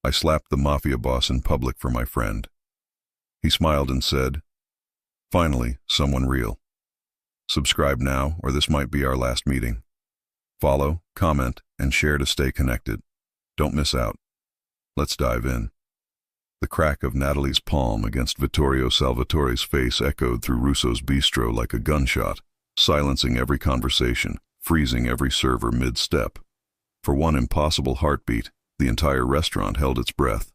I slapped the Mafia boss in public for my friend. He smiled and said, "Finally, someone real. Subscribe now, or this might be our last meeting. Follow, comment, and share to stay connected. Don't miss out. Let's dive in." The crack of Natalie's palm against Vittorio Salvatore's face echoed through Russo's bistro like a gunshot, silencing every conversation, freezing every server mid-step. For one impossible heartbeat, the entire restaurant held its breath.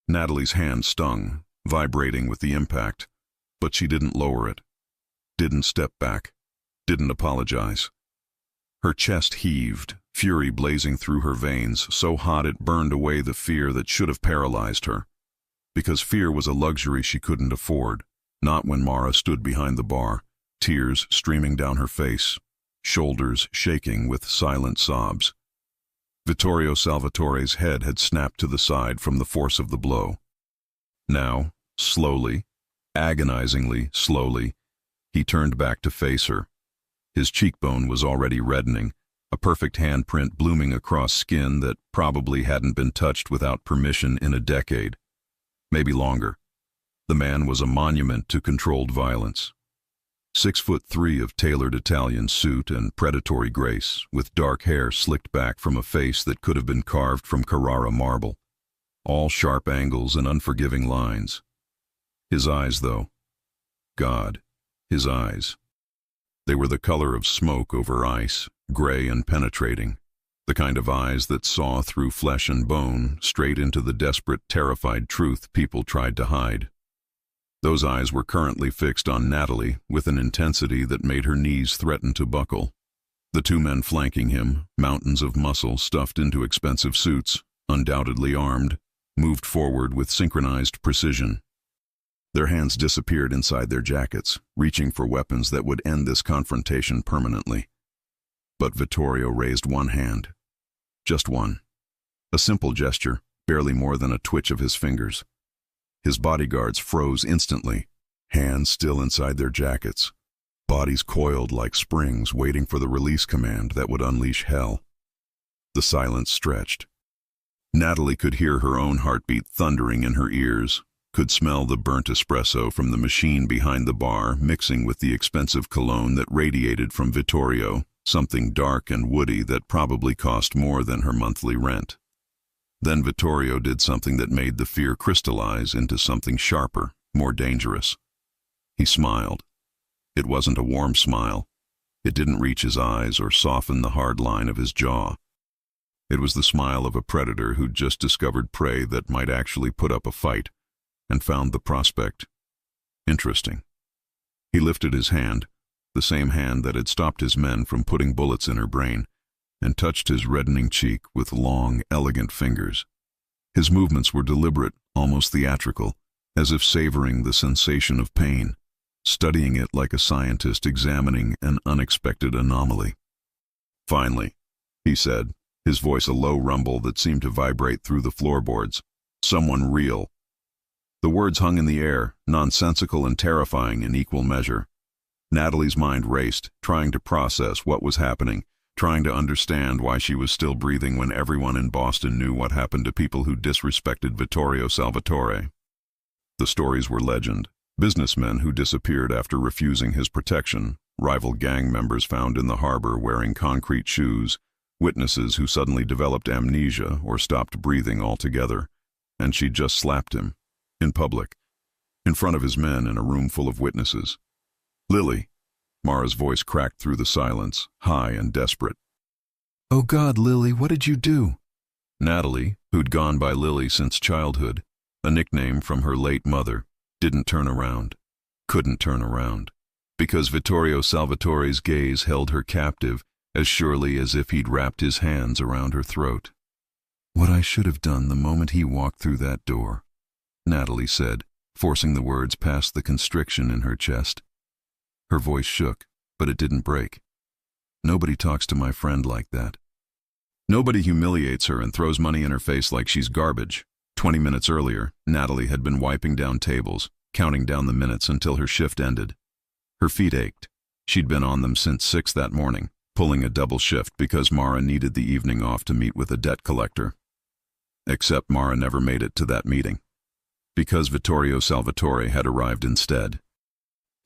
Natalie's hand stung, vibrating with the impact, but she didn't lower it, didn't step back, didn't apologize. Her chest heaved, fury blazing through her veins, so hot it burned away the fear that should have paralyzed her. Because fear was a luxury she couldn't afford, not when Mara stood behind the bar, tears streaming down her face, shoulders shaking with silent sobs. Vittorio Salvatore's head had snapped to the side from the force of the blow. Now, slowly, agonizingly slowly, he turned back to face her. His cheekbone was already reddening, a perfect handprint blooming across skin that probably hadn't been touched without permission in a decade. Maybe longer. The man was a monument to controlled violence. 6'3" of tailored Italian suit and predatory grace, with dark hair slicked back from a face that could have been carved from Carrara marble. All sharp angles and unforgiving lines. His eyes, though. God, his eyes. They were the color of smoke over ice, gray and penetrating. The kind of eyes that saw through flesh and bone, straight into the desperate, terrified truth people tried to hide. Those eyes were currently fixed on Natalie with an intensity that made her knees threaten to buckle. The two men flanking him, mountains of muscle stuffed into expensive suits, undoubtedly armed, moved forward with synchronized precision. Their hands disappeared inside their jackets, reaching for weapons that would end this confrontation permanently. But Vittorio raised one hand. Just one. A simple gesture, barely more than a twitch of his fingers. His bodyguards froze instantly, hands still inside their jackets, bodies coiled like springs waiting for the release command that would unleash hell. The silence stretched. Natalie could hear her own heartbeat thundering in her ears, could smell the burnt espresso from the machine behind the bar mixing with the expensive cologne that radiated from Vittorio, something dark and woody that probably cost more than her monthly rent. Then Vittorio did something that made the fear crystallize into something sharper, more dangerous. He smiled. It wasn't a warm smile. It didn't reach his eyes or soften the hard line of his jaw. It was the smile of a predator who'd just discovered prey that might actually put up a fight, and found the prospect interesting. He lifted his hand, the same hand that had stopped his men from putting bullets in her brain, and touched his reddening cheek with long, elegant fingers. His movements were deliberate, almost theatrical, as if savoring the sensation of pain, studying it like a scientist examining an unexpected anomaly. "Finally," he said, his voice a low rumble that seemed to vibrate through the floorboards. "Someone real." The words hung in the air, nonsensical and terrifying in equal measure. Natalie's mind raced, trying to process what was happening, trying to understand why she was still breathing when everyone in Boston knew what happened to people who disrespected Vittorio Salvatore. The stories were legend. Businessmen who disappeared after refusing his protection, rival gang members found in the harbor wearing concrete shoes, witnesses who suddenly developed amnesia or stopped breathing altogether, and she just slapped him, in public, in front of his men in a room full of witnesses. "Lily," Mara's voice cracked through the silence, high and desperate. "Oh God, Lily, what did you do?" Natalie, who'd gone by Lily since childhood, a nickname from her late mother, didn't turn around, couldn't turn around, because Vittorio Salvatore's gaze held her captive as surely as if he'd wrapped his hands around her throat. "What I should have done the moment he walked through that door," Natalie said, forcing the words past the constriction in her chest. Her voice shook, but it didn't break. "Nobody talks to my friend like that. Nobody humiliates her and throws money in her face like she's garbage." 20 minutes earlier, Natalie had been wiping down tables, counting down the minutes until her shift ended. Her feet ached. She'd been on them since 6 that morning, pulling a double shift because Mara needed the evening off to meet with a debt collector. Except Mara never made it to that meeting, because Vittorio Salvatore had arrived instead.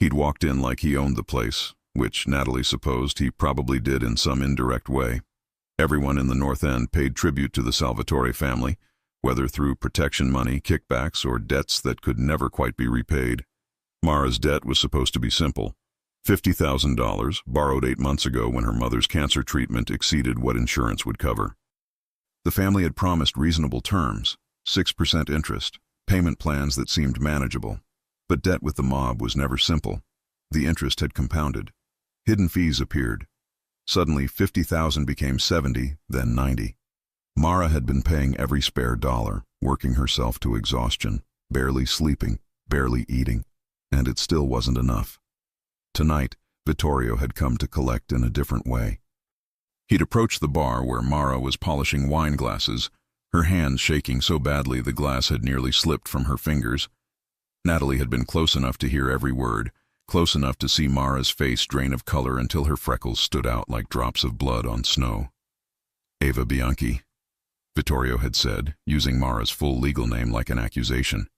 He'd walked in like he owned the place, which Natalie supposed he probably did in some indirect way. Everyone in the North End paid tribute to the Salvatore family, whether through protection money, kickbacks, or debts that could never quite be repaid. Mara's debt was supposed to be simple. $50,000, borrowed 8 months ago when her mother's cancer treatment exceeded what insurance would cover. The family had promised reasonable terms, 6% interest, payment plans that seemed manageable. But debt with the mob was never simple. The interest had compounded. Hidden fees appeared. Suddenly, $50,000 became $70,000, then $90,000. Mara had been paying every spare dollar, working herself to exhaustion, barely sleeping, barely eating, and it still wasn't enough. Tonight, Vittorio had come to collect in a different way. He'd approached the bar where Mara was polishing wine glasses, her hands shaking so badly the glass had nearly slipped from her fingers. Natalie had been close enough to hear every word, close enough to see Mara's face drain of color until her freckles stood out like drops of blood on snow. "Eva Bianchi," Vittorio had said, using Mara's full legal name like an accusation.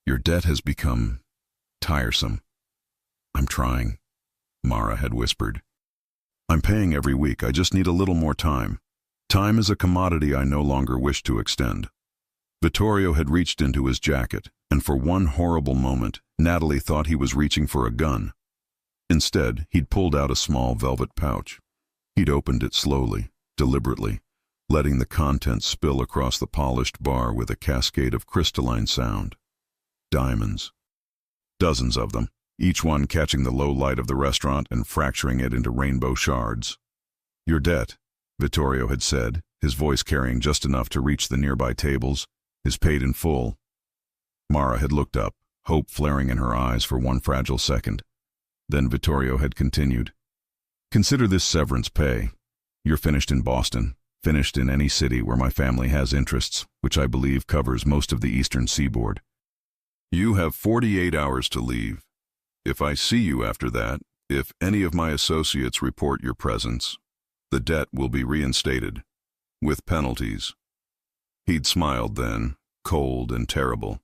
"Your debt has become tiresome." "I'm trying," Mara had whispered. "I'm paying every week, I just need a little more time. Time is a commodity I no longer wish to extend." Vittorio had reached into his jacket, and for one horrible moment, Natalie thought he was reaching for a gun. Instead, he'd pulled out a small velvet pouch. He'd opened it slowly, deliberately, letting the contents spill across the polished bar with a cascade of crystalline sound. Diamonds. Dozens of them, each one catching the low light of the restaurant and fracturing it into rainbow shards. "Your debt," Vittorio had said, his voice carrying just enough to reach the nearby tables, "is paid in full." Mara had looked up, hope flaring in her eyes for one fragile second. Then Vittorio had continued. "Consider this severance pay. You're finished in Boston, finished in any city where my family has interests, which I believe covers most of the eastern seaboard. You have 48 hours to leave. If I see you after that, if any of my associates report your presence, the debt will be reinstated, with penalties." He'd smiled then, cold and terrible.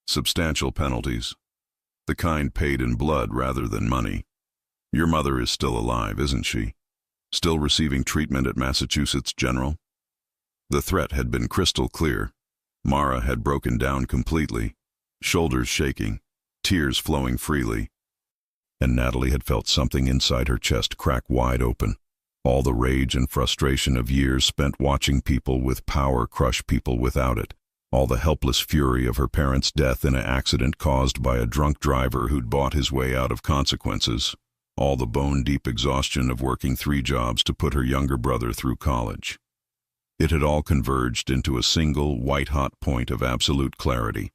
"Substantial penalties. The kind paid in blood rather than money. Your mother is still alive, isn't she? Still receiving treatment at Massachusetts General?" The threat had been crystal clear. Mara had broken down completely, shoulders shaking, tears flowing freely. And Natalie had felt something inside her chest crack wide open. All the rage and frustration of years spent watching people with power crush people without it. All the helpless fury of her parents' death in an accident caused by a drunk driver who'd bought his way out of consequences. All the bone-deep exhaustion of working 3 jobs to put her younger brother through college. It had all converged into a single, white-hot point of absolute clarity.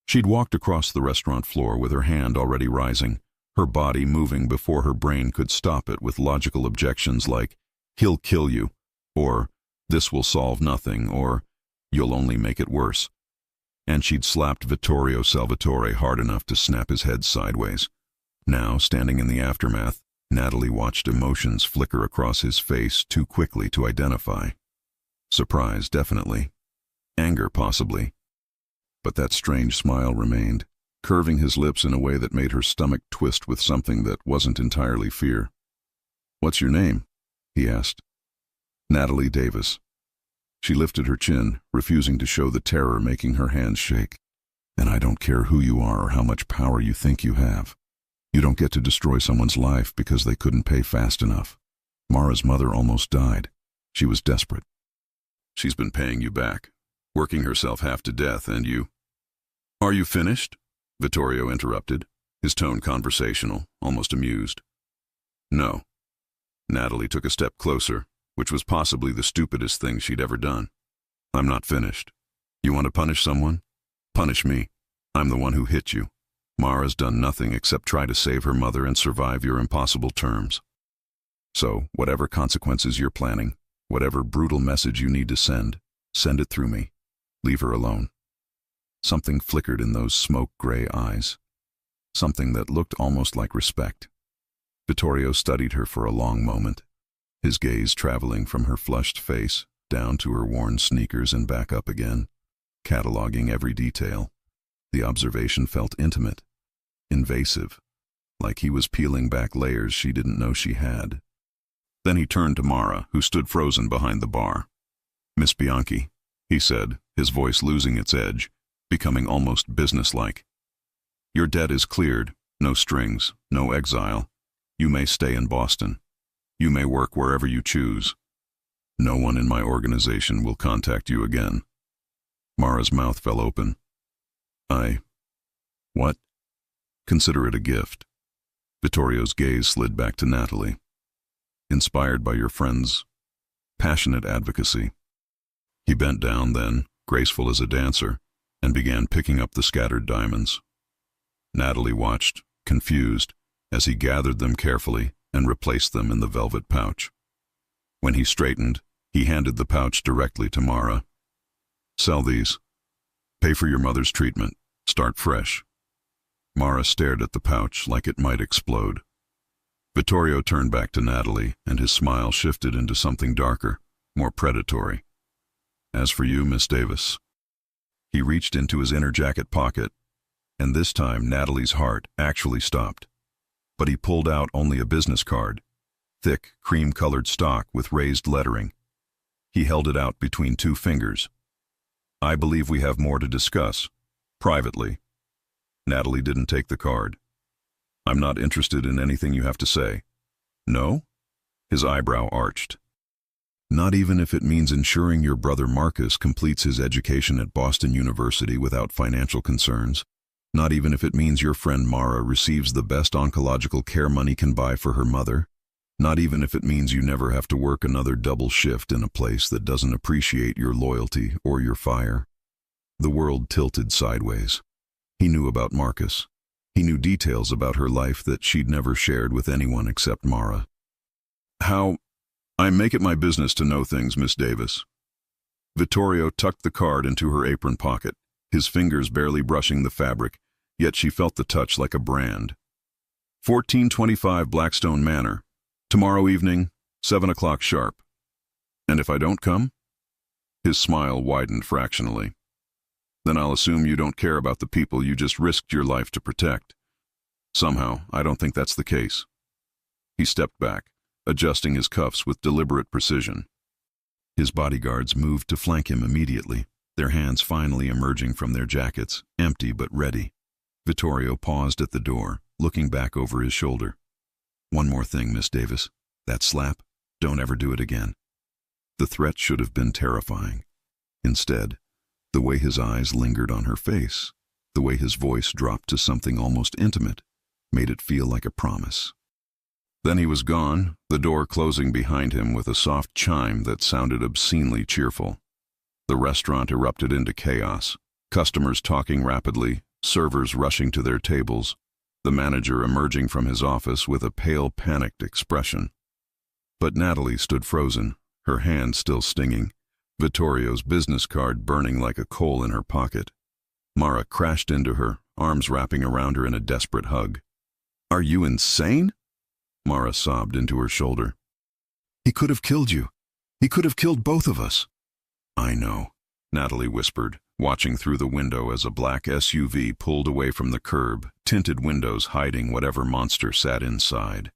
She'd walked across the restaurant floor with her hand already rising, her body moving before her brain could stop it with logical objections like, "He'll kill you," or "This will solve nothing," or "You'll only make it worse." And she'd slapped Vittorio Salvatore hard enough to snap his head sideways. Now, standing in the aftermath, Natalie watched emotions flicker across his face too quickly to identify. Surprise, definitely. Anger, possibly. But that strange smile remained, curving his lips in a way that made her stomach twist with something that wasn't entirely fear. "What's your name?" he asked. "Natalie Davis." She lifted her chin, refusing to show the terror making her hands shake. "And I don't care who you are or how much power you think you have. You don't get to destroy someone's life because they couldn't pay fast enough. Mara's mother almost died. She was desperate. She's been paying you back, working herself half to death, and you—" "Are you finished?" Vittorio interrupted, his tone conversational, almost amused. "No." Natalie took a step closer, which was possibly the stupidest thing she'd ever done. "I'm not finished. You want to punish someone? Punish me. I'm the one who hit you. Mara's done nothing except try to save her mother and survive your impossible terms. So, whatever consequences you're planning, whatever brutal message you need to send it through me. Leave her alone." Something flickered in those smoke-gray eyes. Something that looked almost like respect. Vittorio studied her for a long moment, his gaze traveling from her flushed face down to her worn sneakers and back up again, cataloging every detail. The observation felt intimate, invasive, like he was peeling back layers she didn't know she had. Then he turned to Mara, who stood frozen behind the bar. "Miss Bianchi," he said, his voice losing its edge, becoming almost businesslike. "Your debt is cleared, no strings, no exile. You may stay in Boston. You may work wherever you choose. No one in my organization will contact you again." Mara's mouth fell open. What? "Consider it a gift." Vittorio's gaze slid back to Natalie. "Inspired by your friend's passionate advocacy." He bent down then, graceful as a dancer, and began picking up the scattered diamonds. Natalie watched, confused, as he gathered them carefully and replaced them in the velvet pouch. When he straightened, he handed the pouch directly to Mara. "Sell these. Pay for your mother's treatment. Start fresh." Mara stared at the pouch like it might explode. Vittorio turned back to Natalie, and his smile shifted into something darker, more predatory. "As for you, Miss Davis." He reached into his inner jacket pocket, and this time Natalie's heart actually stopped. But he pulled out only a business card, thick, cream-colored stock with raised lettering. He held it out between two fingers. "I believe we have more to discuss, privately." Natalie didn't take the card. "I'm not interested in anything you have to say." "No?" His eyebrow arched. "Not even if it means ensuring your brother Marcus completes his education at Boston University without financial concerns? Not even if it means your friend Mara receives the best oncological care money can buy for her mother? Not even if it means you never have to work another double shift in a place that doesn't appreciate your loyalty or your fire?" The world tilted sideways. He knew about Marcus. He knew details about her life that she'd never shared with anyone except Mara. I make it my business to know things, Miss Davis." Vittorio tucked the card into her apron pocket, his fingers barely brushing the fabric, yet she felt the touch like a brand. 1425 Blackstone Manor. Tomorrow evening, 7 o'clock sharp. And if I don't come?" His smile widened fractionally. "Then I'll assume you don't care about the people you just risked your life to protect. Somehow, I don't think that's the case." He stepped back, adjusting his cuffs with deliberate precision. His bodyguards moved to flank him immediately, their hands finally emerging from their jackets, empty but ready. Vittorio paused at the door, looking back over his shoulder. "One more thing, Miss Davis. That slap, don't ever do it again." The threat should have been terrifying. Instead, the way his eyes lingered on her face, the way his voice dropped to something almost intimate, made it feel like a promise. Then he was gone, the door closing behind him with a soft chime that sounded obscenely cheerful. The restaurant erupted into chaos, customers talking rapidly, servers rushing to their tables, the manager emerging from his office with a pale, panicked expression. But Natalie stood frozen, her hand still stinging, Vittorio's business card burning like a coal in her pocket. Mara crashed into her, arms wrapping around her in a desperate hug. "Are you insane?" Mara sobbed into her shoulder. "He could have killed you. He could have killed both of us." "I know," Natalie whispered, watching through the window as a black SUV pulled away from the curb, tinted windows hiding whatever monster sat inside.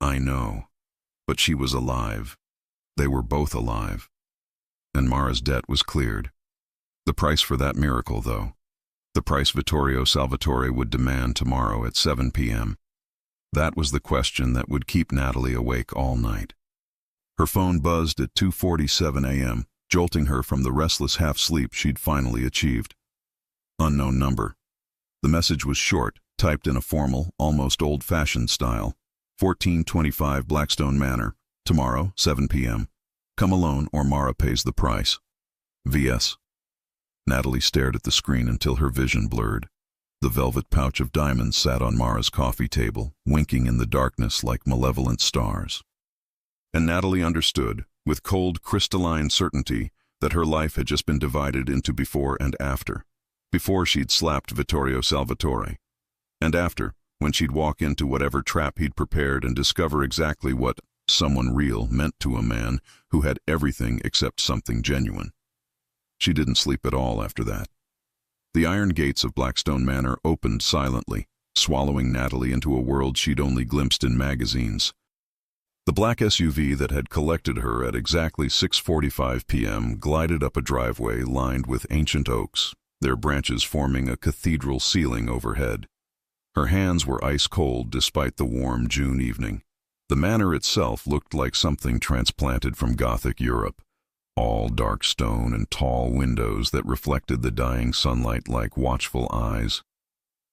"I know." But she was alive. They were both alive. And Mara's debt was cleared. The price for that miracle, though. The price Vittorio Salvatore would demand tomorrow at 7 p.m. That was the question that would keep Natalie awake all night. Her phone buzzed at 2:47 a.m., jolting her from the restless half-sleep she'd finally achieved. Unknown number. The message was short, typed in a formal, almost old-fashioned style. 1425 Blackstone Manor. Tomorrow, 7 p.m. Come alone or Mara pays the price. V.S. Natalie stared at the screen until her vision blurred. The velvet pouch of diamonds sat on Mara's coffee table, winking in the darkness like malevolent stars. And Natalie understood, with cold, crystalline certainty, that her life had just been divided into before and after. Before she'd slapped Vittorio Salvatore. And after, when she'd walk into whatever trap he'd prepared and discover exactly what Someone real meant to a man who had everything except something genuine. She didn't sleep at all after that. The iron gates of Blackstone Manor opened silently, swallowing Natalie into a world she'd only glimpsed in magazines. The black SUV that had collected her at exactly 6:45 p.m. glided up a driveway lined with ancient oaks, their branches forming a cathedral ceiling overhead. Her hands were ice cold despite the warm June evening. The manor itself looked like something transplanted from Gothic Europe, all dark stone and tall windows that reflected the dying sunlight like watchful eyes.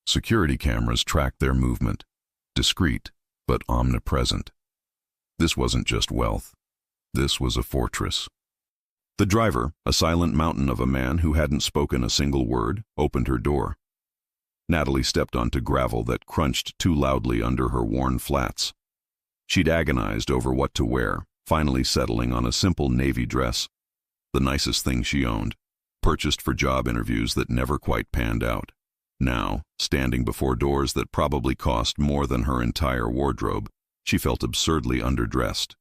Security cameras tracked their movement, discreet but omnipresent. This wasn't just wealth. This was a fortress. The driver, a silent mountain of a man who hadn't spoken a single word, opened her door. Natalie stepped onto gravel that crunched too loudly under her worn flats. She'd agonized over what to wear, finally settling on a simple navy dress, the nicest thing she owned, purchased for job interviews that never quite panned out. Now, standing before doors that probably cost more than her entire wardrobe, she felt absurdly underdressed.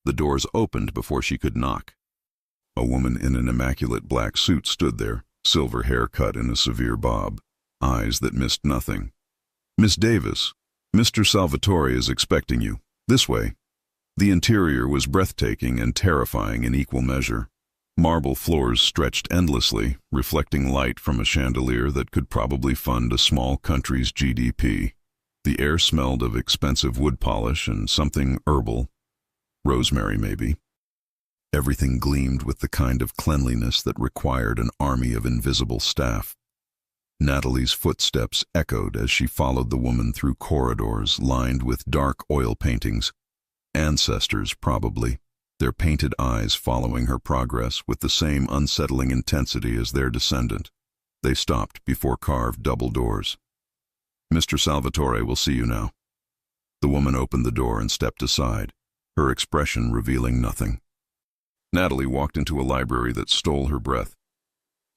The doors opened before she could knock. A woman in an immaculate black suit stood there, silver hair cut in a severe bob, eyes that missed nothing. "Miss Davis, Mr. Salvatore is expecting you. This way." The interior was breathtaking and terrifying in equal measure. Marble floors stretched endlessly, reflecting light from a chandelier that could probably fund a small country's GDP. The air smelled of expensive wood polish and something herbal. Rosemary, maybe. Everything gleamed with the kind of cleanliness that required an army of invisible staff. Natalie's footsteps echoed as she followed the woman through corridors lined with dark oil paintings. Ancestors, probably, their painted eyes following her progress with the same unsettling intensity as their descendant. They stopped before carved double doors. "Mr. Salvatore will see you now." The woman opened the door and stepped aside, her expression revealing nothing. Natalie walked into a library that stole her breath.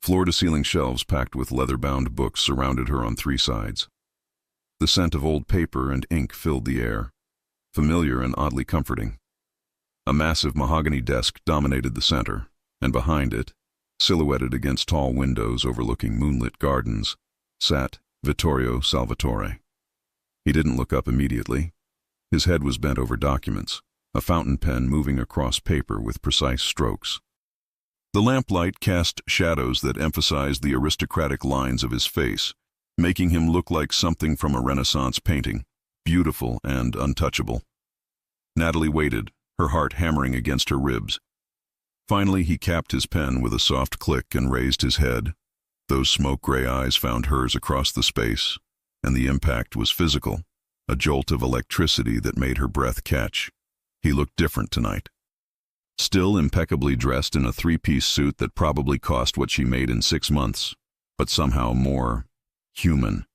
Floor-to-ceiling shelves packed with leather-bound books surrounded her on three sides. The scent of old paper and ink filled the air, familiar and oddly comforting. A massive mahogany desk dominated the center, and behind it, silhouetted against tall windows overlooking moonlit gardens, sat Vittorio Salvatore. He didn't look up immediately. His head was bent over documents, a fountain pen moving across paper with precise strokes. The lamplight cast shadows that emphasized the aristocratic lines of his face, making him look like something from a Renaissance painting, beautiful and untouchable. Natalie waited, her heart hammering against her ribs. Finally, he capped his pen with a soft click and raised his head. Those smoke-gray eyes found hers across the space, and the impact was physical, a jolt of electricity that made her breath catch. He looked different tonight. Still impeccably dressed in a three-piece suit that probably cost what she made in 6 months, but somehow more human.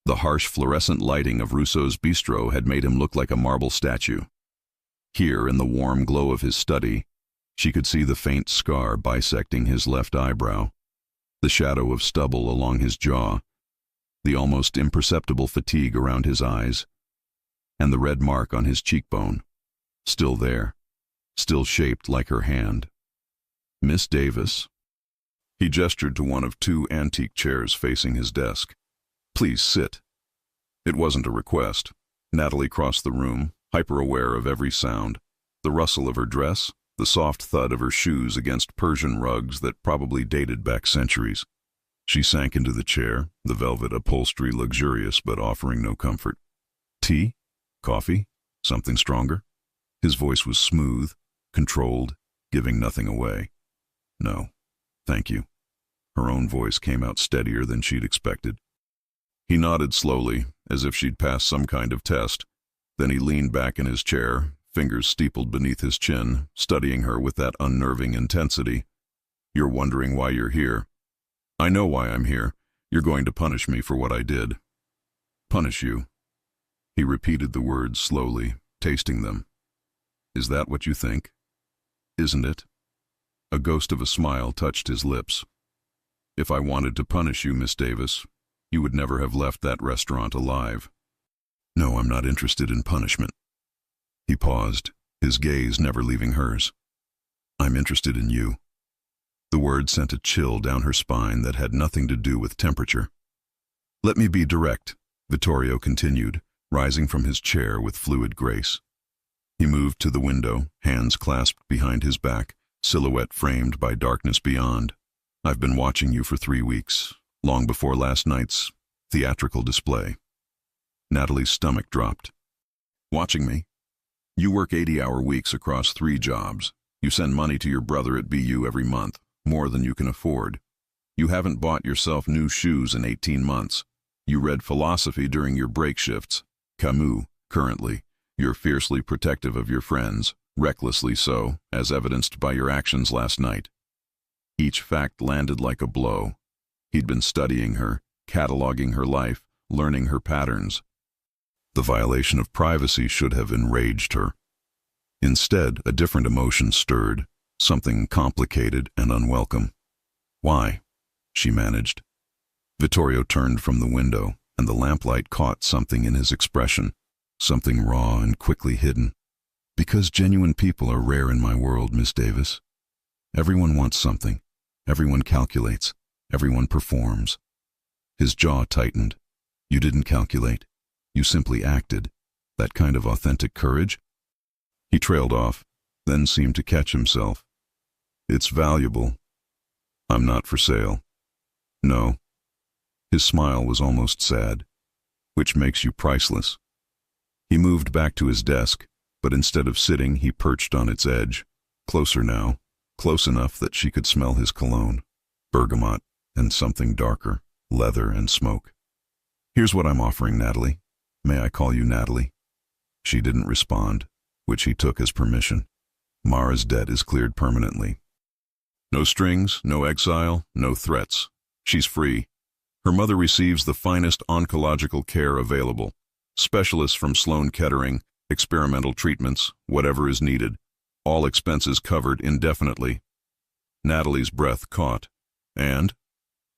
The harsh fluorescent lighting of Russo's bistro had made him look like a marble statue. Here, in the warm glow of his study, she could see the faint scar bisecting his left eyebrow, the shadow of stubble along his jaw, the almost imperceptible fatigue around his eyes, and the red mark on his cheekbone, still there, still shaped like her hand. "Miss Davis." He gestured to one of 2 antique chairs facing his desk. "Please sit." It wasn't a request. Natalie crossed the room, hyper-aware of every sound, the rustle of her dress, the soft thud of her shoes against Persian rugs that probably dated back centuries. She sank into the chair, the velvet upholstery luxurious but offering no comfort. "Tea? Coffee? Something stronger?" His voice was smooth, controlled, giving nothing away. "No, thank you." Her own voice came out steadier than she'd expected. He nodded slowly, as if she'd passed some kind of test. Then he leaned back in his chair, fingers steepled beneath his chin, studying her with that unnerving intensity. "You're wondering why you're here. I know why I'm here. You're going to punish me for what I did." "Punish you?" He repeated the words slowly, tasting them. "Is that what you think? Isn't it?" A ghost of a smile touched his lips. "If I wanted to punish you, Miss Davis, you would never have left that restaurant alive." "No, I'm not interested in punishment." He paused, his gaze never leaving hers. I'm interested in you. The word sent a chill down her spine that had nothing to do with temperature. Let me be direct, Vittorio continued, rising from his chair with fluid grace. He moved to the window, hands clasped behind his back, silhouette framed by darkness beyond. I've been watching you for 3 weeks, long before last night's theatrical display. Natalie's stomach dropped. Watching me? You work 80-hour weeks across 3 jobs. You send money to your brother at BU every month, more than you can afford. You haven't bought yourself new shoes in 18 months. You read philosophy during your break shifts. Camus, currently. You're fiercely protective of your friends, recklessly so, as evidenced by your actions last night. Each fact landed like a blow. He'd been studying her, cataloging her life, learning her patterns. The violation of privacy should have enraged her. Instead, a different emotion stirred, something complicated and unwelcome. Why? She managed. Vittorio turned from the window, and the lamplight caught something in his expression, something raw and quickly hidden. Because genuine people are rare in my world, Miss Davis. Everyone wants something. Everyone calculates. Everyone performs. His jaw tightened. You didn't calculate. You simply acted. That kind of authentic courage? He trailed off, then seemed to catch himself. It's valuable. I'm not for sale. No. His smile was almost sad. Which makes you priceless. He moved back to his desk, but instead of sitting, he perched on its edge. Closer now, close enough that she could smell his cologne, bergamot, and something darker, leather and smoke. Here's what I'm offering, Natalie. May I call you Natalie? She didn't respond, which he took as permission. Mara's debt is cleared permanently. No strings, no exile, no threats. She's free. Her mother receives the finest oncological care available. Specialists from Sloan Kettering, experimental treatments, whatever is needed. All expenses covered indefinitely. Natalie's breath caught. And?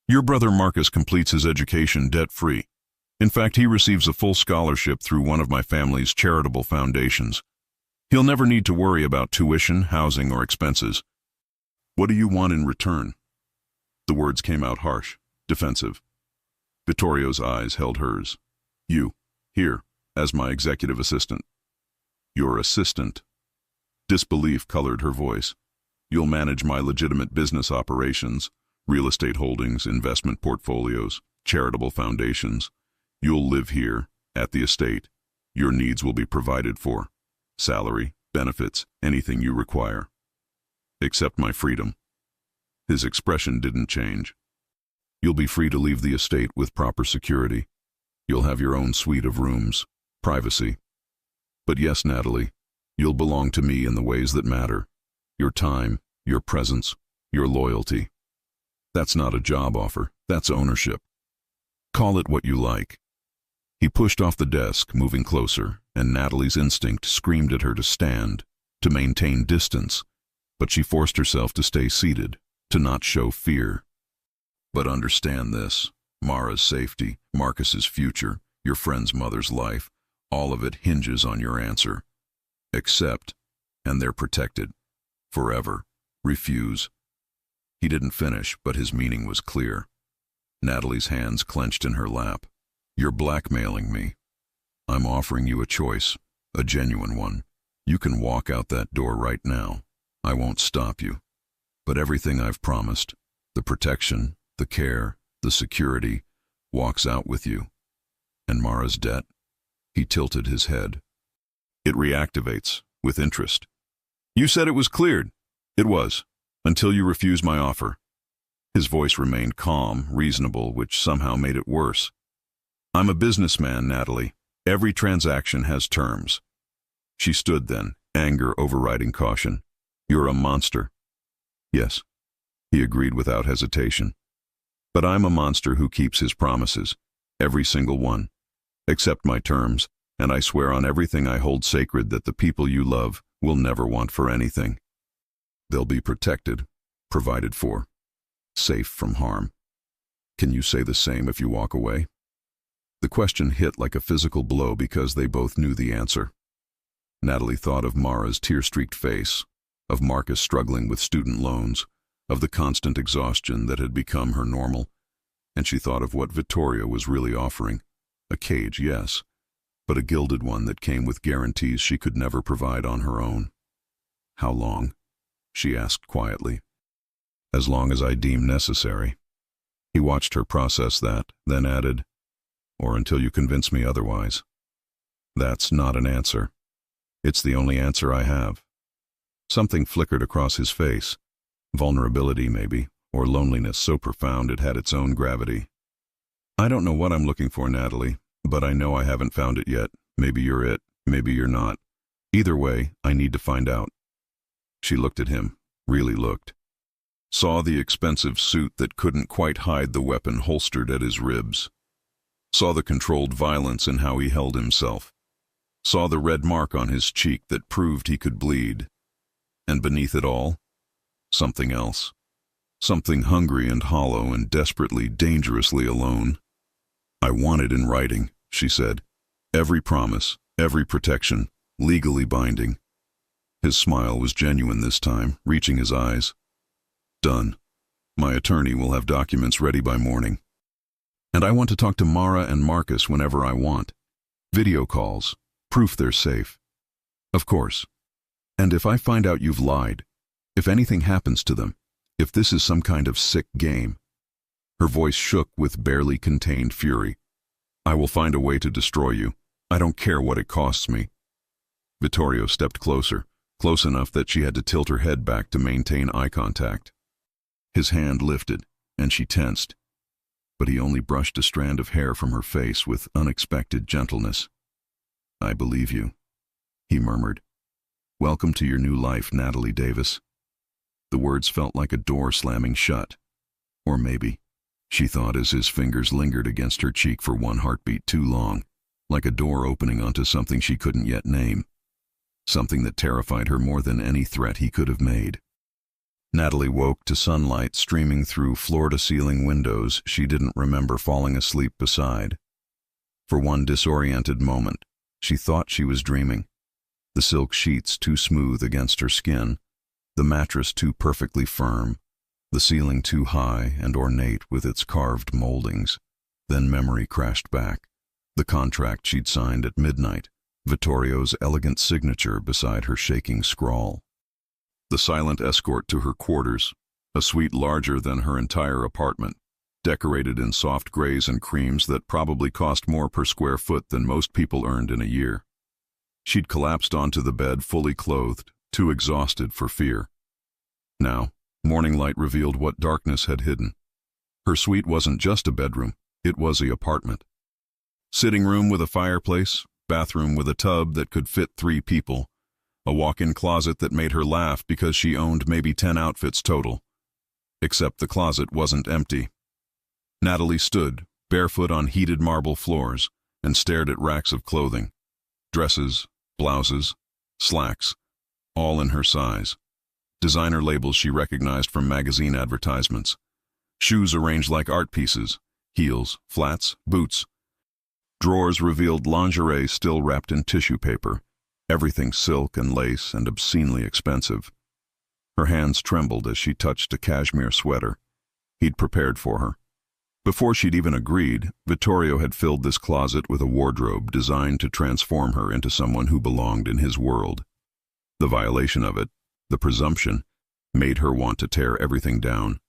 Your brother Marcus completes his education debt-free. In fact, he receives a full scholarship through one of my family's charitable foundations. He'll never need to worry about tuition, housing, or expenses. What do you want in return? The words came out harsh, defensive. Vittorio's eyes held hers. You, here, as my executive assistant. Your assistant. Disbelief colored her voice. You'll manage my legitimate business operations, real estate holdings, investment portfolios, charitable foundations. You'll live here, at the estate. Your needs will be provided for. Salary, benefits, anything you require. Except my freedom. His expression didn't change. You'll be free to leave the estate with proper security. You'll have your own suite of rooms, privacy. But yes, Natalie, you'll belong to me in the ways that matter. Your time, your presence, your loyalty. That's not a job offer, that's ownership. Call it what you like. He pushed off the desk, moving closer, and Natalie's instinct screamed at her to stand, to maintain distance, but she forced herself to stay seated, to not show fear. But understand this, Mara's safety, Marcus's future, your friend's mother's life, all of it hinges on your answer. Accept, and they're protected. Forever. Refuse. He didn't finish, but his meaning was clear. Natalie's hands clenched in her lap. You're blackmailing me. I'm offering you a choice, a genuine one. You can walk out that door right now. I won't stop you. But everything I've promised, the protection, the care, the security, walks out with you. And Mara's debt? He tilted his head. It reactivates, with interest. You said it was cleared. It was, until you refused my offer. His voice remained calm, reasonable, which somehow made it worse. I'm a businessman, Natalie. Every transaction has terms. She stood then, anger overriding caution. You're a monster. Yes, he agreed without hesitation. But I'm a monster who keeps his promises, every single one. Accept my terms, and I swear on everything I hold sacred that the people you love will never want for anything. They'll be protected, provided for, safe from harm. Can you say the same if you walk away? The question hit like a physical blow because they both knew the answer. Natalie thought of Mara's tear-streaked face, of Marcus struggling with student loans, of the constant exhaustion that had become her normal, and she thought of what Vittorio was really offering. A cage, yes, but a gilded one that came with guarantees she could never provide on her own. "How long?" she asked quietly. "As long as I deem necessary." He watched her process that, then added, "Or until you convince me otherwise." "That's not an answer. It's the only answer I have." Something flickered across his face. Vulnerability, maybe, or loneliness so profound it had its own gravity. "I don't know what I'm looking for, Natalie, but I know I haven't found it yet. Maybe you're it, maybe you're not. Either way, I need to find out." She looked at him, really looked. Saw the expensive suit that couldn't quite hide the weapon holstered at his ribs. Saw the controlled violence in how he held himself. Saw the red mark on his cheek that proved he could bleed. And beneath it all, something else. Something hungry and hollow and desperately, dangerously alone. "I want it in writing," she said. "Every promise, every protection, legally binding." His smile was genuine this time, reaching his eyes. "Done. My attorney will have documents ready by morning. And I want to talk to Mara and Marcus whenever I want. Video calls, proof they're safe. Of course. And if I find out you've lied, if anything happens to them, if this is some kind of sick game." Her voice shook with barely contained fury. "I will find a way to destroy you. I don't care what it costs me." Vittorio stepped closer, close enough that she had to tilt her head back to maintain eye contact. His hand lifted, and she tensed, but he only brushed a strand of hair from her face with unexpected gentleness. "I believe you," he murmured. "Welcome to your new life, Natalie Davis." The words felt like a door slamming shut. Or maybe, she thought as his fingers lingered against her cheek for one heartbeat too long, like a door opening onto something she couldn't yet name. Something that terrified her more than any threat he could have made. Natalie woke to sunlight streaming through floor-to-ceiling windows she didn't remember falling asleep beside. For one disoriented moment, she thought she was dreaming. The silk sheets too smooth against her skin, the mattress too perfectly firm, the ceiling too high and ornate with its carved moldings. Then memory crashed back. The contract she'd signed at midnight, Vittorio's elegant signature beside her shaking scrawl. The silent escort to her quarters, a suite larger than her entire apartment, decorated in soft grays and creams that probably cost more per square foot than most people earned in a year. She'd collapsed onto the bed fully clothed, too exhausted for fear. Now, morning light revealed what darkness had hidden. Her suite wasn't just a bedroom, it was an apartment. Sitting room with a fireplace, bathroom with a tub that could fit 3 people, a walk-in closet that made her laugh because she owned maybe 10 outfits total. Except the closet wasn't empty. Natalie stood, barefoot on heated marble floors, and stared at racks of clothing. Dresses, blouses, slacks, all in her size. Designer labels she recognized from magazine advertisements. Shoes arranged like art pieces, heels, flats, boots. Drawers revealed lingerie still wrapped in tissue paper, everything silk and lace and obscenely expensive. Her hands trembled as she touched a cashmere sweater he'd prepared for her. Before she'd even agreed, Vittorio had filled this closet with a wardrobe designed to transform her into someone who belonged in his world. The violation of it, the presumption, made her want to tear everything down.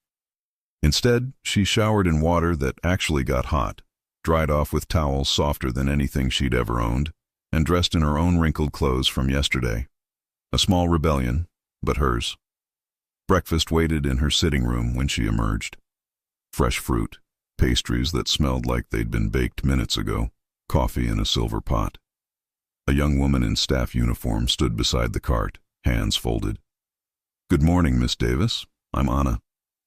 Instead, she showered in water that actually got hot, dried off with towels softer than anything she'd ever owned, and dressed in her own wrinkled clothes from yesterday. A small rebellion, but hers. Breakfast waited in her sitting room when she emerged. Fresh fruit, pastries that smelled like they'd been baked minutes ago, coffee in a silver pot. A young woman in staff uniform stood beside the cart, hands folded. "Good morning, Miss Davis. I'm Anna.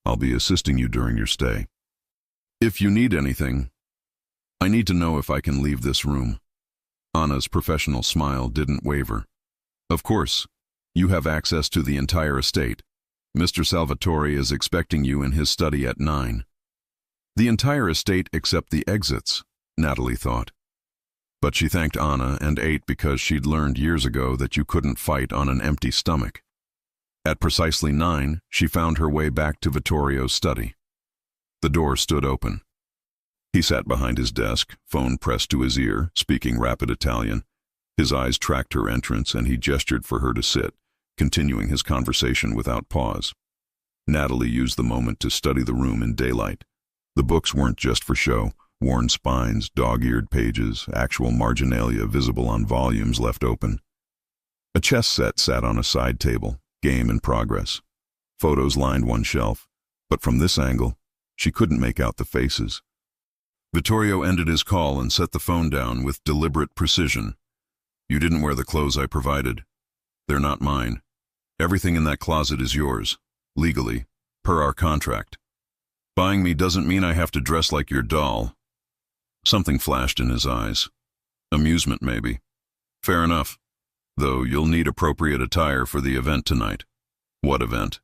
I'll be assisting you during your stay. If you need anything, I need to know if I can leave this room." Anna's professional smile didn't waver. "Of course. You have access to the entire estate. Mr. Salvatore is expecting you in his study at 9. The entire estate except the exits, Natalie thought. But she thanked Anna and ate because she'd learned years ago that you couldn't fight on an empty stomach. At precisely 9, she found her way back to Vittorio's study. The door stood open. He sat behind his desk, phone pressed to his ear, speaking rapid Italian. His eyes tracked her entrance and he gestured for her to sit, continuing his conversation without pause. Natalie used the moment to study the room in daylight. The books weren't just for show. Worn spines, dog-eared pages, actual marginalia visible on volumes left open. A chess set sat on a side table, game in progress. Photos lined one shelf, but from this angle, she couldn't make out the faces. Vittorio ended his call and set the phone down with deliberate precision. "You didn't wear the clothes I provided. They're not mine. Everything in that closet is yours, legally, per our contract. Buying me doesn't mean I have to dress like your doll." Something flashed in his eyes. Amusement, maybe. "Fair enough. Though you'll need appropriate attire for the event tonight." "What event?"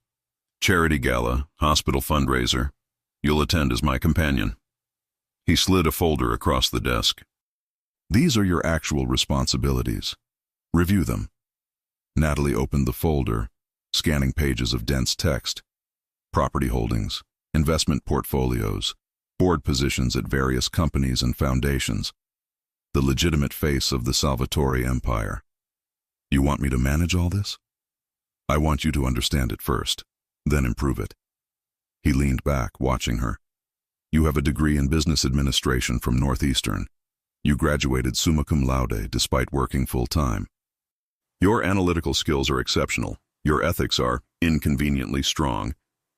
"Charity gala, hospital fundraiser. You'll attend as my companion." He slid a folder across the desk. "These are your actual responsibilities. Review them." Natalie opened the folder, scanning pages of dense text. Property holdings, investment portfolios, board positions at various companies and foundations. The legitimate face of the Salvatore empire. "You want me to manage all this?" "I want you to understand it first, then improve it." He leaned back, watching her. "You have a degree in business administration from Northeastern. You graduated summa cum laude despite working full-time. Your analytical skills are exceptional, your ethics are inconveniently strong,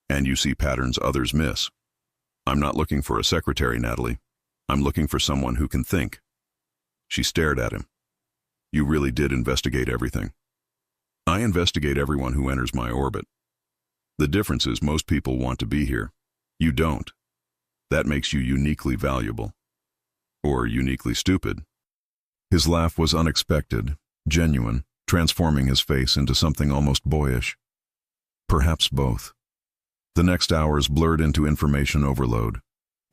and you see patterns others miss. I'm not looking for a secretary, Natalie. I'm looking for someone who can think." She stared at him. "You really did investigate everything." "I investigate everyone who enters my orbit. The difference is most people want to be here. You don't. That makes you uniquely valuable. Or uniquely stupid." His laugh was unexpected, genuine, transforming his face into something almost boyish. Perhaps both. The next hours blurred into information overload.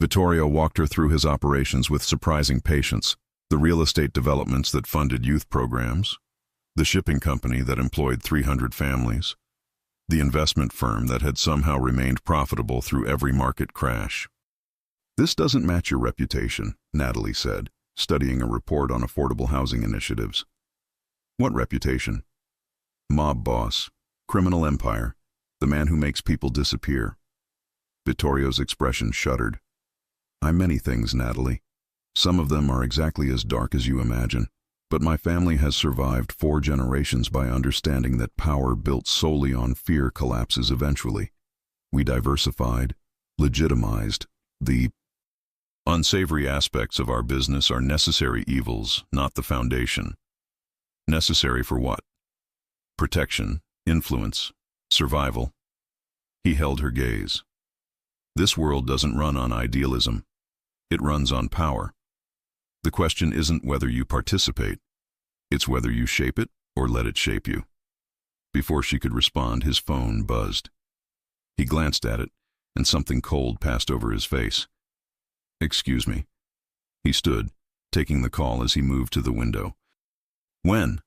Vittorio walked her through his operations with surprising patience. The real estate developments that funded youth programs, the shipping company that employed 300 families, the investment firm that had somehow remained profitable through every market crash. "This doesn't match your reputation," Natalie said, studying a report on affordable housing initiatives. "What reputation?" "Mob boss, criminal empire, the man who makes people disappear." Vittorio's expression shuddered. "I'm many things, Natalie. Some of them are exactly as dark as you imagine. But my family has survived 4 generations by understanding that power built solely on fear collapses eventually. We diversified, legitimized. The unsavory aspects of our business are necessary evils, not the foundation." "Necessary for what?" "Protection, influence, survival." He held her gaze. "This world doesn't run on idealism. It runs on power. The question isn't whether you participate. It's whether you shape it or let it shape you." Before she could respond, his phone buzzed. He glanced at it, and something cold passed over his face. "Excuse me." He stood, taking the call as he moved to the window. "When?"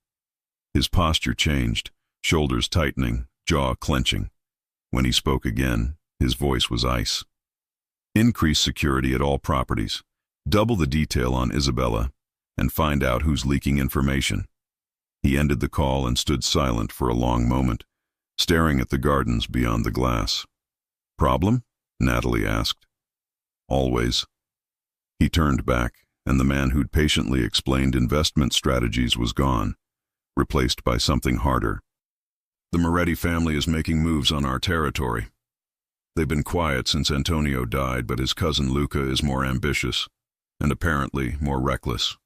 His posture changed, shoulders tightening, jaw clenching. When he spoke again, his voice was ice. "Increase security at all properties. Double the detail on Isabella, and find out who's leaking information." He ended the call and stood silent for a long moment, staring at the gardens beyond the glass. "Problem?" Natalie asked. "Always." He turned back, and the man who'd patiently explained investment strategies was gone, replaced by something harder. "The Moretti family is making moves on our territory. They've been quiet since Antonio died, but his cousin Luca is more ambitious, and apparently more reckless.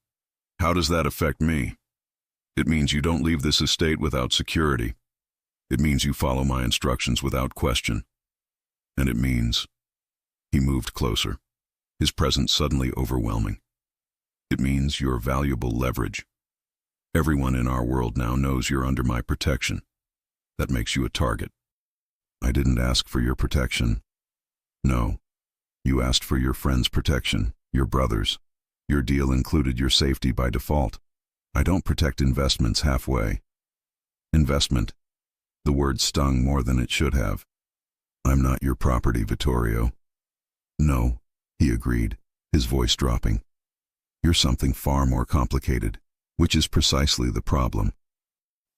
How does that affect me? It means you don't leave this estate without security. It means you follow my instructions without question. And it means..." He moved closer, his presence suddenly overwhelming. "It means you're valuable leverage. Everyone in our world now knows you're under my protection. That makes you a target." "I didn't ask for your protection." "No, you asked for your friend's protection, your brother's. Your deal included your safety by default. I don't protect investments halfway. Investment. The word stung more than it should have. I'm not your property, Vittorio. No, he agreed, his voice dropping. You're something far more complicated, which is precisely the problem.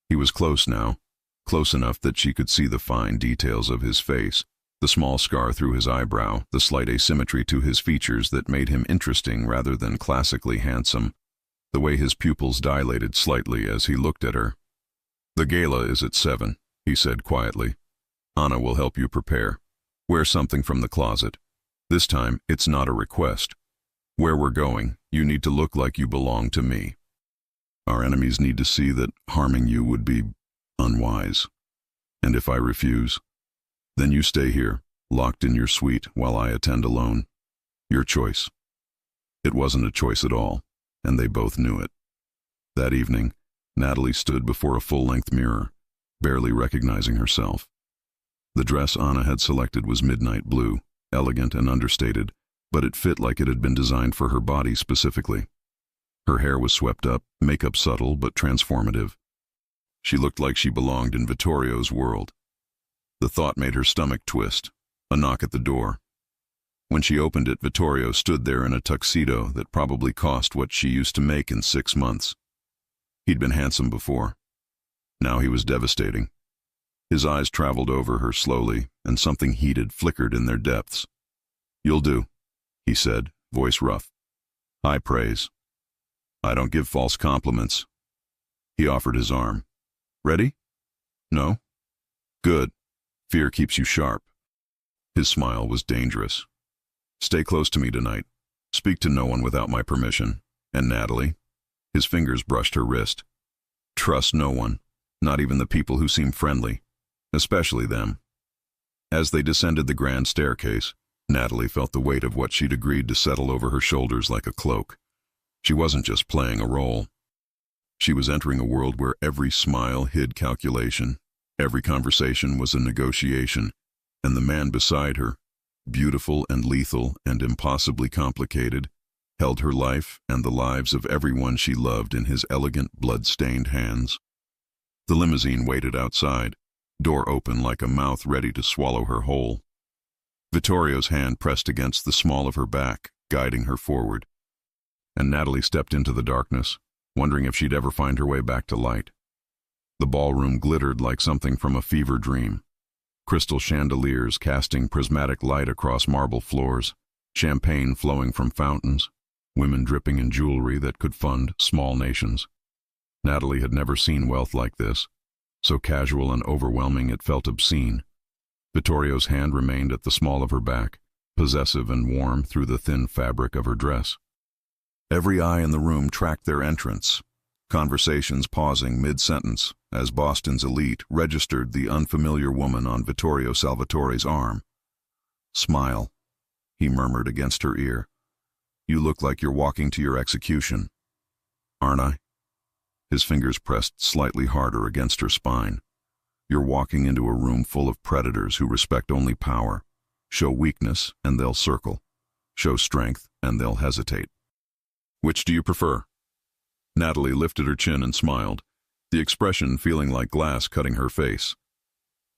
He was close now, close enough that she could see the fine details of his face, the small scar through his eyebrow, the slight asymmetry to his features that made him interesting rather than classically handsome, the way his pupils dilated slightly as he looked at her. The gala is at 7, he said quietly. Anna will help you prepare. Wear something from the closet. This time, it's not a request. Where we're going, you need to look like you belong to me. Our enemies need to see that harming you would be unwise. And if I refuse, then you stay here, locked in your suite, while I attend alone. Your choice. It wasn't a choice at all, and they both knew it. That evening, Natalie stood before a full-length mirror, barely recognizing herself. The dress Anna had selected was midnight blue, elegant and understated, but it fit like it had been designed for her body specifically. Her hair was swept up, makeup subtle but transformative. She looked like she belonged in Vittorio's world. The thought made her stomach twist. A knock at the door. When she opened it, Vittorio stood there in a tuxedo that probably cost what she used to make in 6 months. He'd been handsome before. Now he was devastating. His eyes traveled over her slowly, and something heated flickered in their depths. You'll do, he said, voice rough. High praise. I don't give false compliments. He offered his arm. Ready? No? Good. Fear keeps you sharp. His smile was dangerous. Stay close to me tonight. Speak to no one without my permission. And Natalie? His fingers brushed her wrist. Trust no one, not even the people who seem friendly, especially them. As they descended the grand staircase, Natalie felt the weight of what she'd agreed to settle over her shoulders like a cloak. She wasn't just playing a role. She was entering a world where every smile hid calculation, every conversation was a negotiation, and the man beside her, beautiful and lethal and impossibly complicated, held her life and the lives of everyone she loved in his elegant, blood-stained hands. The limousine waited outside, door open like a mouth ready to swallow her whole. Vittorio's hand pressed against the small of her back, guiding her forward. And Natalie stepped into the darkness, wondering if she'd ever find her way back to light. The ballroom glittered like something from a fever dream. Crystal chandeliers casting prismatic light across marble floors, champagne flowing from fountains, women dripping in jewelry that could fund small nations. Natalie had never seen wealth like this, so casual and overwhelming it felt obscene. Vittorio's hand remained at the small of her back, possessive and warm through the thin fabric of her dress. Every eye in the room tracked their entrance, conversations pausing mid-sentence as Boston's elite registered the unfamiliar woman on Vittorio Salvatore's arm. Smile, he murmured against her ear. You look like you're walking to your execution. Aren't I? His fingers pressed slightly harder against her spine. You're walking into a room full of predators who respect only power. Show weakness and they'll circle. Show strength and they'll hesitate. Which do you prefer? Natalie lifted her chin and smiled, the expression feeling like glass cutting her face.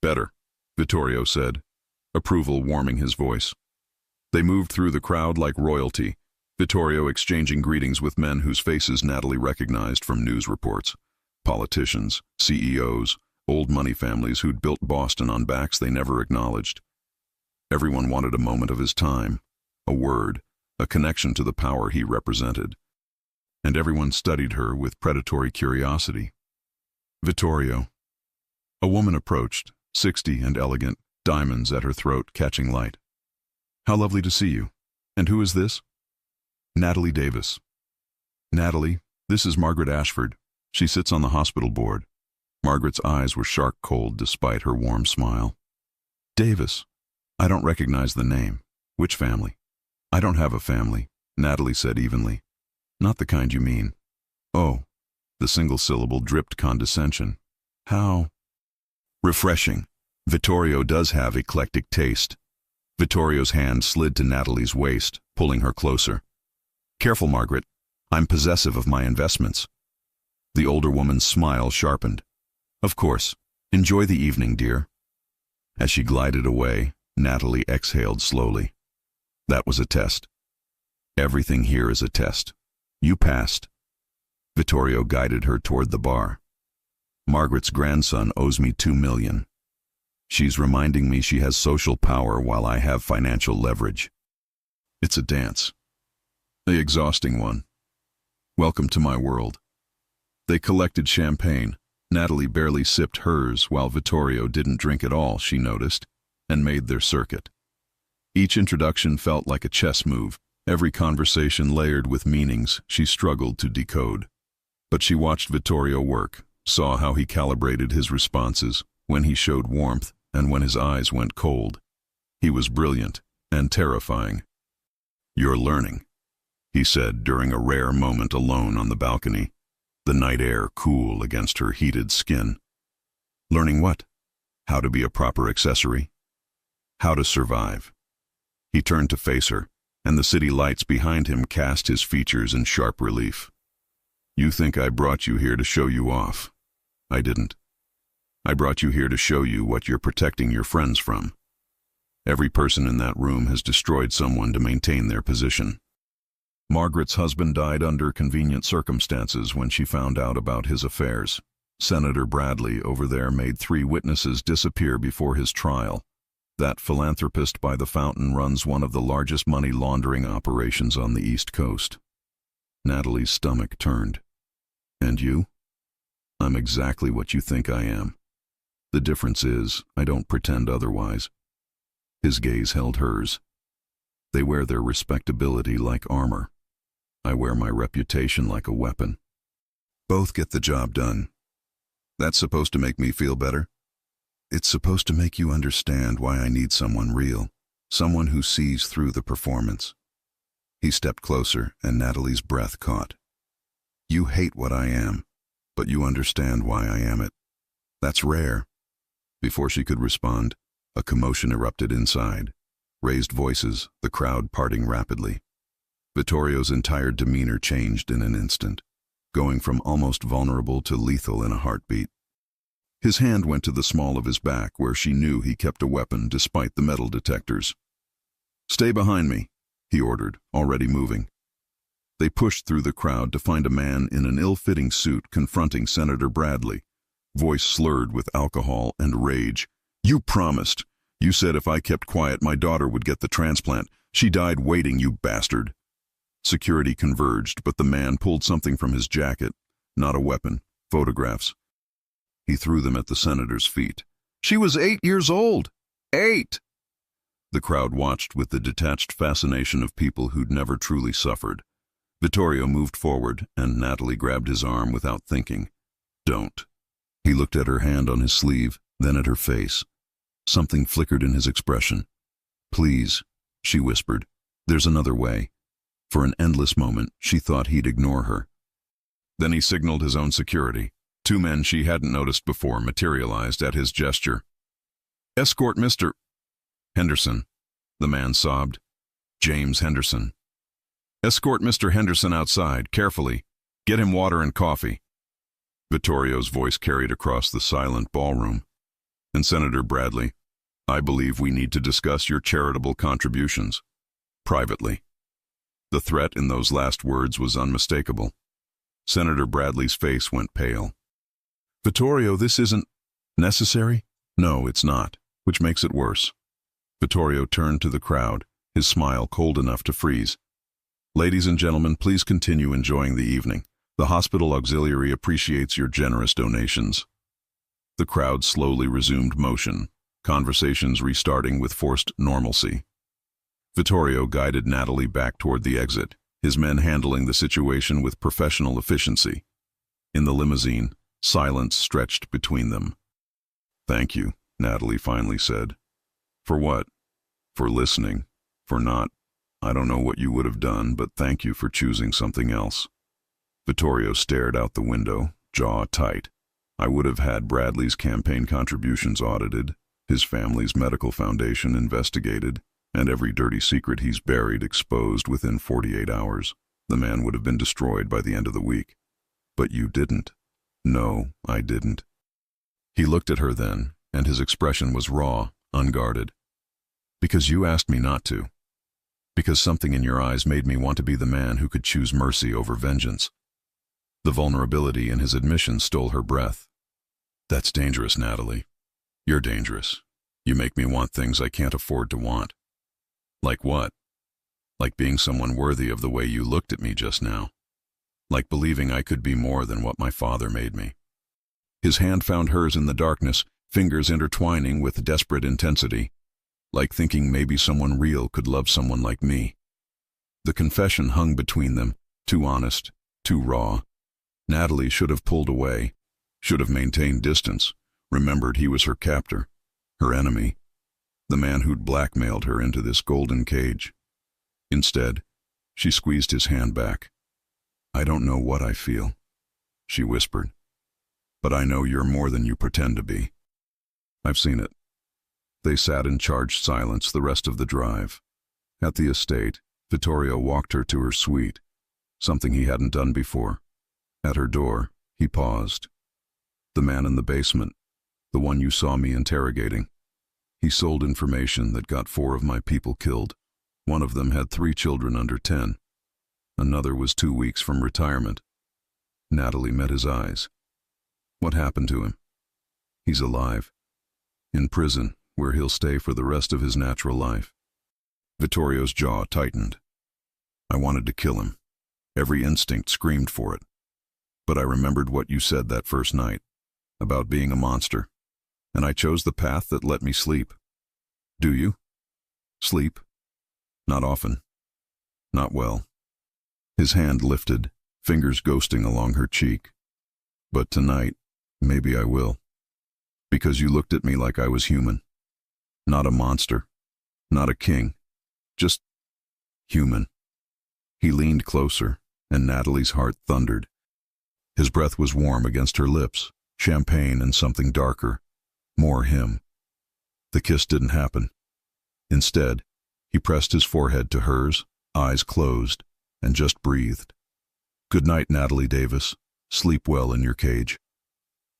Better, Vittorio said, approval warming his voice. They moved through the crowd like royalty, Vittorio exchanging greetings with men whose faces Natalie recognized from news reports. Politicians, CEOs, old money families who'd built Boston on backs they never acknowledged. Everyone wanted a moment of his time, a word, a connection to the power he represented. And everyone studied her with predatory curiosity. Vittorio. A woman approached, 60 and elegant, diamonds at her throat catching light. How lovely to see you. And who is this? Natalie Davis. Natalie, this is Margaret Ashford. She sits on the hospital board. Margaret's eyes were shark cold despite her warm smile. Davis. I don't recognize the name. Which family? I don't have a family, Natalie said evenly. Not the kind you mean. Oh. The single syllable dripped condescension. How? Refreshing. Vittorio does have eclectic taste. Vittorio's hand slid to Natalie's waist, pulling her closer. Careful, Margaret. I'm possessive of my investments. The older woman's smile sharpened. Of course. Enjoy the evening, dear. As she glided away, Natalie exhaled slowly. That was a test. Everything here is a test. You passed. Vittorio guided her toward the bar. Margaret's grandson owes me $2 million. She's reminding me she has social power while I have financial leverage. It's a dance. An exhausting one. Welcome to my world. They collected champagne. Natalie barely sipped hers while Vittorio didn't drink at all, she noticed, and made their circuit. Each introduction felt like a chess move, every conversation layered with meanings she struggled to decode. But she watched Vittorio work, saw how he calibrated his responses, when he showed warmth and when his eyes went cold. He was brilliant and terrifying. You're learning, he said during a rare moment alone on the balcony, the night air cool against her heated skin. Learning what? How to be a proper accessory? How to survive? He turned to face her, and the city lights behind him cast his features in sharp relief. You think I brought you here to show you off? I didn't. I brought you here to show you what you're protecting your friends from. Every person in that room has destroyed someone to maintain their position. Margaret's husband died under convenient circumstances when she found out about his affairs. Senator Bradley over there made 3 witnesses disappear before his trial. That philanthropist by the fountain runs one of the largest money laundering operations on the East Coast. Natalie's stomach turned. And you? I'm exactly what you think I am. The difference is, I don't pretend otherwise. His gaze held hers. They wear their respectability like armor. I wear my reputation like a weapon. Both get the job done. That's supposed to make me feel better? It's supposed to make you understand why I need someone real, someone who sees through the performance. He stepped closer, and Natalie's breath caught. You hate what I am, but you understand why I am it. That's rare. Before she could respond, a commotion erupted inside. Raised voices, the crowd parting rapidly. Vittorio's entire demeanor changed in an instant, going from almost vulnerable to lethal in a heartbeat. His hand went to the small of his back where she knew he kept a weapon despite the metal detectors. Stay behind me, he ordered, already moving. They pushed through the crowd to find a man in an ill-fitting suit confronting Senator Bradley, voice slurred with alcohol and rage. You promised. You said if I kept quiet my daughter would get the transplant. She died waiting, you bastard. Security converged, but the man pulled something from his jacket. Not a weapon. Photographs. He threw them at the senator's feet. She was 8 years old. 8! The crowd watched with the detached fascination of people who'd never truly suffered. Vittorio moved forward, and Natalie grabbed his arm without thinking. Don't. He looked at her hand on his sleeve, then at her face. Something flickered in his expression. Please, she whispered. There's another way. For an endless moment, she thought he'd ignore her. Then he signaled his own security. 2 men she hadn't noticed before materialized at his gesture. Escort Mr. Henderson, the man sobbed. James Henderson. Escort Mr. Henderson outside, carefully. Get him water and coffee. Vittorio's voice carried across the silent ballroom. And Senator Bradley, I believe we need to discuss your charitable contributions. Privately. The threat in those last words was unmistakable. Senator Bradley's face went pale. Vittorio, this isn't necessary? No, it's not, which makes it worse. Vittorio turned to the crowd, his smile cold enough to freeze. Ladies and gentlemen, please continue enjoying the evening. The hospital auxiliary appreciates your generous donations. The crowd slowly resumed motion, conversations restarting with forced normalcy. Vittorio guided Natalie back toward the exit, his men handling the situation with professional efficiency. In the limousine, silence stretched between them. Thank you, Natalie finally said. For what? For listening. For not. I don't know what you would have done, but thank you for choosing something else. Vittorio stared out the window, jaw tight. I would have had Bradley's campaign contributions audited, his family's medical foundation investigated, and every dirty secret he's buried exposed within 48 hours. The man would have been destroyed by the end of the week. But you didn't. No, I didn't. He looked at her then, and his expression was raw, unguarded. Because you asked me not to. Because something in your eyes made me want to be the man who could choose mercy over vengeance. The vulnerability in his admission stole her breath. That's dangerous, Natalie. You're dangerous. You make me want things I can't afford to want. Like what? Like being someone worthy of the way you looked at me just now. Like believing I could be more than what my father made me. His hand found hers in the darkness, fingers intertwining with desperate intensity. Like thinking maybe someone real could love someone like me. The confession hung between them, too honest, too raw. Natalie should have pulled away, should have maintained distance, remembered he was her captor, her enemy, the man who'd blackmailed her into this golden cage. Instead, she squeezed his hand back. I don't know what I feel, she whispered, but I know you're more than you pretend to be. I've seen it. They sat in charged silence the rest of the drive. At the estate, Vittorio walked her to her suite, something he hadn't done before. At her door, he paused. The man in the basement, the one you saw me interrogating. He sold information that got 4 of my people killed. One of them had 3 children under 10. Another was 2 weeks from retirement. Natalie met his eyes. What happened to him? He's alive. In prison, where he'll stay for the rest of his natural life. Vittorio's jaw tightened. I wanted to kill him. Every instinct screamed for it. But I remembered what you said that first night, about being a monster, and I chose the path that let me sleep. Do you? Sleep? Not often. Not well. His hand lifted, fingers ghosting along her cheek. But tonight, maybe I will. Because you looked at me like I was human. Not a monster. Not a king. Just human. He leaned closer, and Natalie's heart thundered. His breath was warm against her lips, champagne and something darker. More him. The kiss didn't happen. Instead, he pressed his forehead to hers, eyes closed, and just breathed. Good night, Natalie Davis. Sleep well in your cage.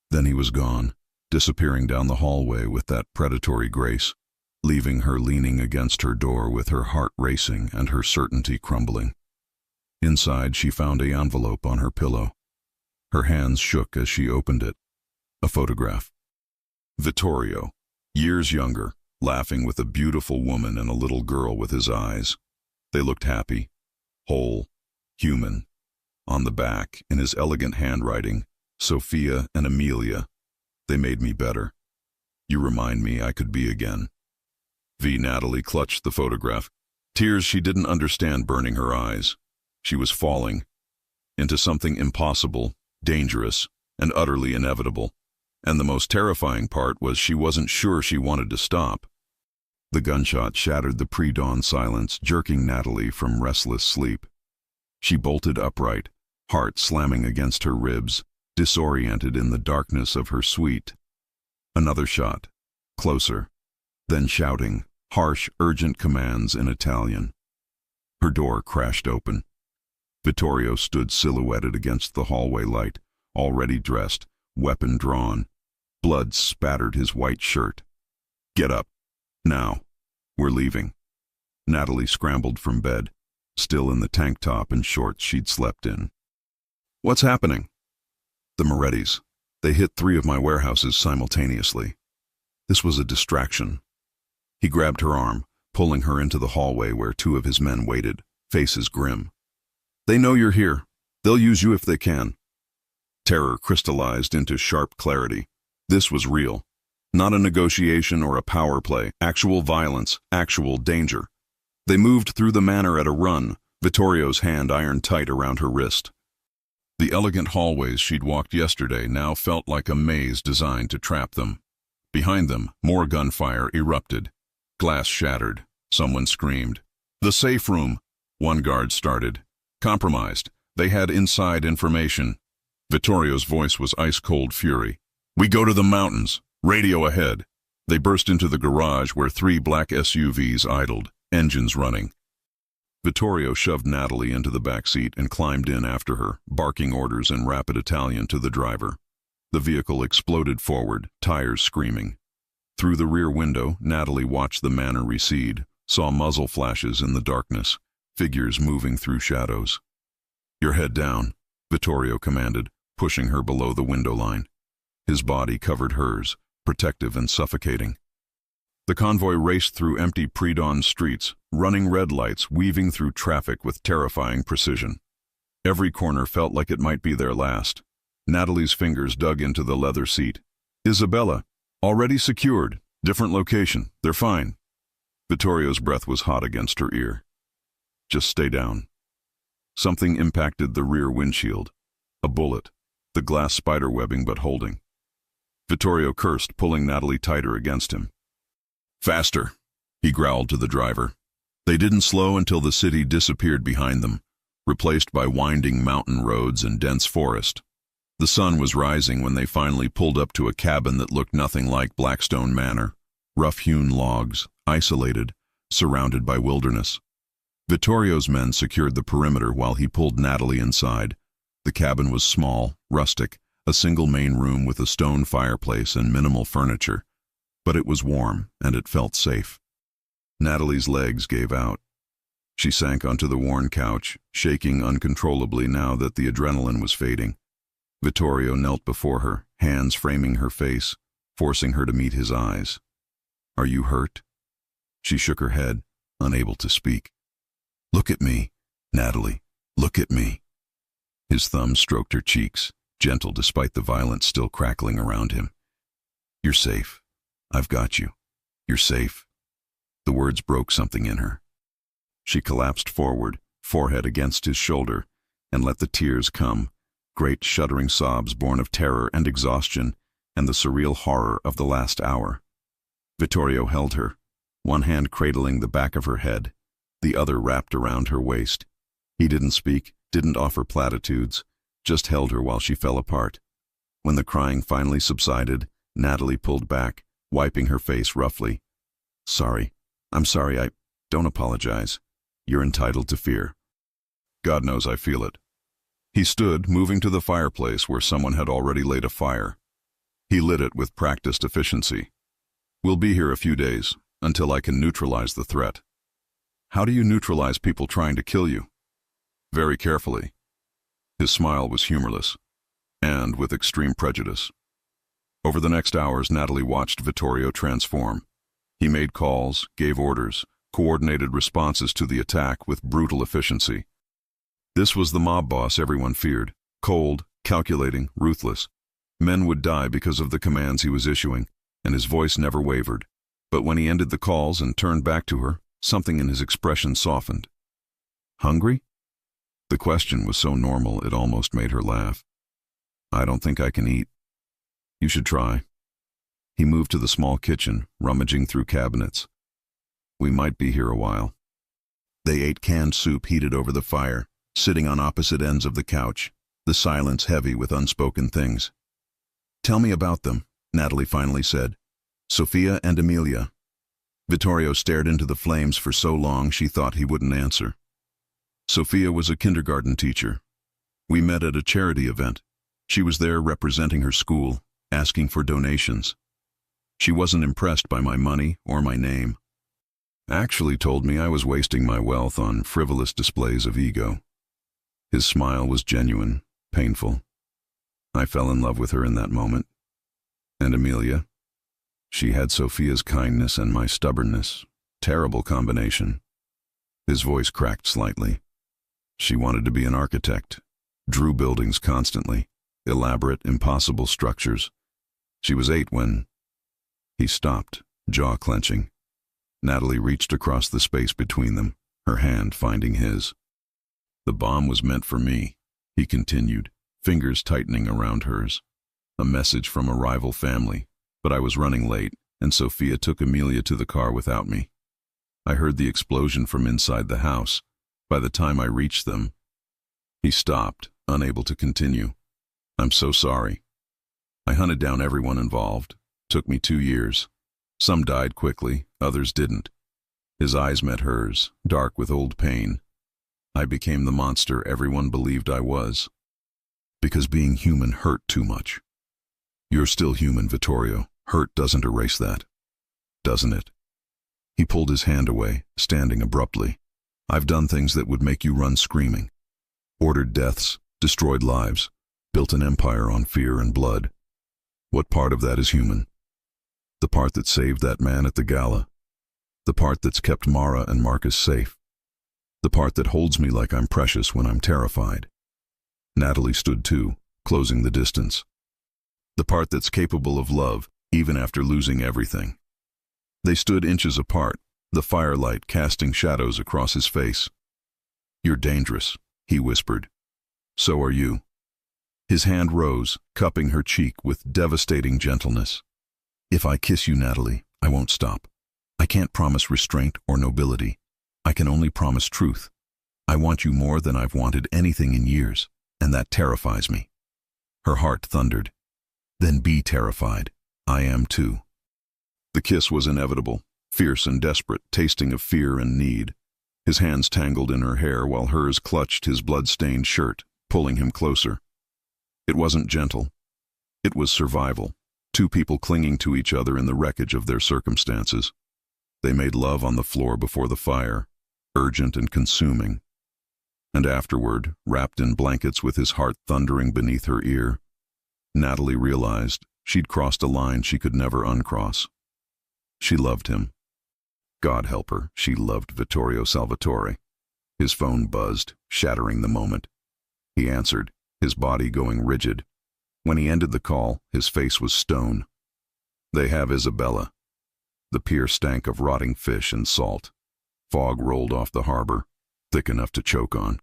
Then he was gone, disappearing down the hallway with that predatory grace, leaving her leaning against her door with her heart racing and her certainty crumbling. Inside, she found an envelope on her pillow. Her hands shook as she opened it. A photograph. Vittorio, years younger, laughing with a beautiful woman and a little girl with his eyes. They looked happy, whole, human. On the back, in his elegant handwriting, Sophia and Amelia. They made me better. You remind me I could be again. Natalie clutched the photograph. Tears she didn't understand burning her eyes. She was falling into something impossible, dangerous, and utterly inevitable. And the most terrifying part was she wasn't sure she wanted to stop. The gunshot shattered the pre-dawn silence, jerking Natalie from restless sleep. She bolted upright, heart slamming against her ribs, disoriented in the darkness of her suite. Another shot, closer, then shouting, harsh, urgent commands in Italian. Her door crashed open. Vittorio stood silhouetted against the hallway light, already dressed, weapon drawn. Blood spattered his white shirt. Get up. Now. We're leaving. Natalie scrambled from bed, still in the tank top and shorts she'd slept in. What's happening? The Morettis. They hit 3 of my warehouses simultaneously. This was a distraction. He grabbed her arm, pulling her into the hallway where 2 of his men waited, faces grim. They know you're here. They'll use you if they can. Terror crystallized into sharp clarity. This was real. Not a negotiation or a power play. Actual violence, actual danger. They moved through the manor at a run, Vittorio's hand ironed tight around her wrist. The elegant hallways she'd walked yesterday now felt like a maze designed to trap them. Behind them, more gunfire erupted. Glass shattered. Someone screamed. The safe room, one guard started. Compromised. They had inside information. Vittorio's voice was ice-cold fury. We go to the mountains. Radio ahead. They burst into the garage where 3 black SUVs idled, engines running. Vittorio shoved Natalie into the back seat and climbed in after her, barking orders in rapid Italian to the driver. The vehicle exploded forward, tires screaming. Through the rear window, Natalie watched the manor recede, saw muzzle flashes in the darkness, figures moving through shadows. "Your head down," Vittorio commanded, pushing her below the window line. His body covered hers, protective and suffocating. The convoy raced through empty pre-dawn streets, running red lights, weaving through traffic with terrifying precision. Every corner felt like it might be their last. Natalie's fingers dug into the leather seat. "Isabella, already secured. Different location. They're fine." Vittorio's breath was hot against her ear. "Just stay down." Something impacted the rear windshield. A bullet, the glass spiderwebbing but holding. Vittorio cursed, pulling Natalie tighter against him. "Faster," he growled to the driver. They didn't slow until the city disappeared behind them, replaced by winding mountain roads and dense forest. The sun was rising when they finally pulled up to a cabin that looked nothing like Blackstone Manor. Rough-hewn logs, isolated, surrounded by wilderness. Vittorio's men secured the perimeter while he pulled Natalie inside. The cabin was small, rustic, a single main room with a stone fireplace and minimal furniture. But it was warm, and it felt safe. Natalie's legs gave out. She sank onto the worn couch, shaking uncontrollably now that the adrenaline was fading. Vittorio knelt before her, hands framing her face, forcing her to meet his eyes. "Are you hurt?" She shook her head, unable to speak. "Look at me, Natalie. Look at me." His thumb stroked her cheeks, gentle despite the violence still crackling around him. "You're safe. I've got you. You're safe." The words broke something in her. She collapsed forward, forehead against his shoulder, and let the tears come, great shuddering sobs born of terror and exhaustion and the surreal horror of the last hour. Vittorio held her, one hand cradling the back of her head, the other wrapped around her waist. He didn't speak, didn't offer platitudes, just held her while she fell apart. When the crying finally subsided, Natalie pulled back, wiping her face roughly. "Sorry. I'm sorry. Don't apologize. You're entitled to fear." "God knows I feel it." He stood, moving to the fireplace where someone had already laid a fire. He lit it with practiced efficiency. "We'll be here a few days, until I can neutralize the threat." "How do you neutralize people trying to kill you?" "Very carefully." His smile was humorless, and with extreme prejudice. Over the next hours, Natalie watched Vittorio transform. He made calls, gave orders, coordinated responses to the attack with brutal efficiency. This was the mob boss everyone feared, cold, calculating, ruthless. Men would die because of the commands he was issuing, and his voice never wavered. But when he ended the calls and turned back to her, something in his expression softened. "Hungry?" The question was so normal it almost made her laugh. "I don't think I can eat." "You should try." He moved to the small kitchen, rummaging through cabinets. "We might be here a while." They ate canned soup heated over the fire, sitting on opposite ends of the couch, the silence heavy with unspoken things. "Tell me about them," Natalie finally said. "Sofia and Emilia." Vittorio stared into the flames for so long she thought he wouldn't answer. Sofia was a kindergarten teacher. We met at a charity event. She was there representing her school, asking for donations. She wasn't impressed by my money or my name. Actually told me I was wasting my wealth on frivolous displays of ego. His smile was genuine, painful. I fell in love with her in that moment. And Emilia? She had Sofia's kindness and my stubbornness. Terrible combination. His voice cracked slightly. She wanted to be an architect. Drew buildings constantly. Elaborate, impossible structures. She was 8 when... He stopped, jaw clenching. Natalie reached across the space between them, her hand finding his. "The bomb was meant for me," he continued, fingers tightening around hers. "A message from a rival family, but I was running late, and Sofia took Emilia to the car without me. I heard the explosion from inside the house. By the time I reached them..." He stopped, unable to continue. "I'm so sorry. I hunted down everyone involved. Took me 2 years. Some died quickly, others didn't." His eyes met hers, dark with old pain, I became the monster everyone believed I was. Because being human hurt too much. You're still human, Vittorio. Hurt doesn't erase that. Doesn't it? He pulled his hand away, standing abruptly. I've done things that would make you run screaming. Ordered deaths, destroyed lives, built an empire on fear and blood. What part of that is human? The part that saved that man at the gala. The part that's kept Mara and Marcus safe. The part that holds me like I'm precious when I'm terrified. Natalie stood too, closing the distance. The part that's capable of love, even after losing everything. They stood inches apart, the firelight casting shadows across his face. You're dangerous, he whispered. So are you. His hand rose, cupping her cheek with devastating gentleness. If I kiss you, Natalie, I won't stop. I can't promise restraint or nobility. I can only promise truth. I want you more than I've wanted anything in years, and that terrifies me. Her heart thundered. Then be terrified. I am too. The kiss was inevitable, fierce and desperate, tasting of fear and need. His hands tangled in her hair while hers clutched his blood-stained shirt, pulling him closer. It wasn't gentle. It was survival. Two people clinging to each other in the wreckage of their circumstances. They made love on the floor before the fire, urgent and consuming. And afterward, wrapped in blankets with his heart thundering beneath her ear, Natalie realized she'd crossed a line she could never uncross. She loved him. God help her, she loved Vittorio Salvatore. His phone buzzed, shattering the moment. He answered, his body going rigid. When he ended the call, his face was stone. They have Isabella. The pier stank of rotting fish and salt. Fog rolled off the harbor, thick enough to choke on.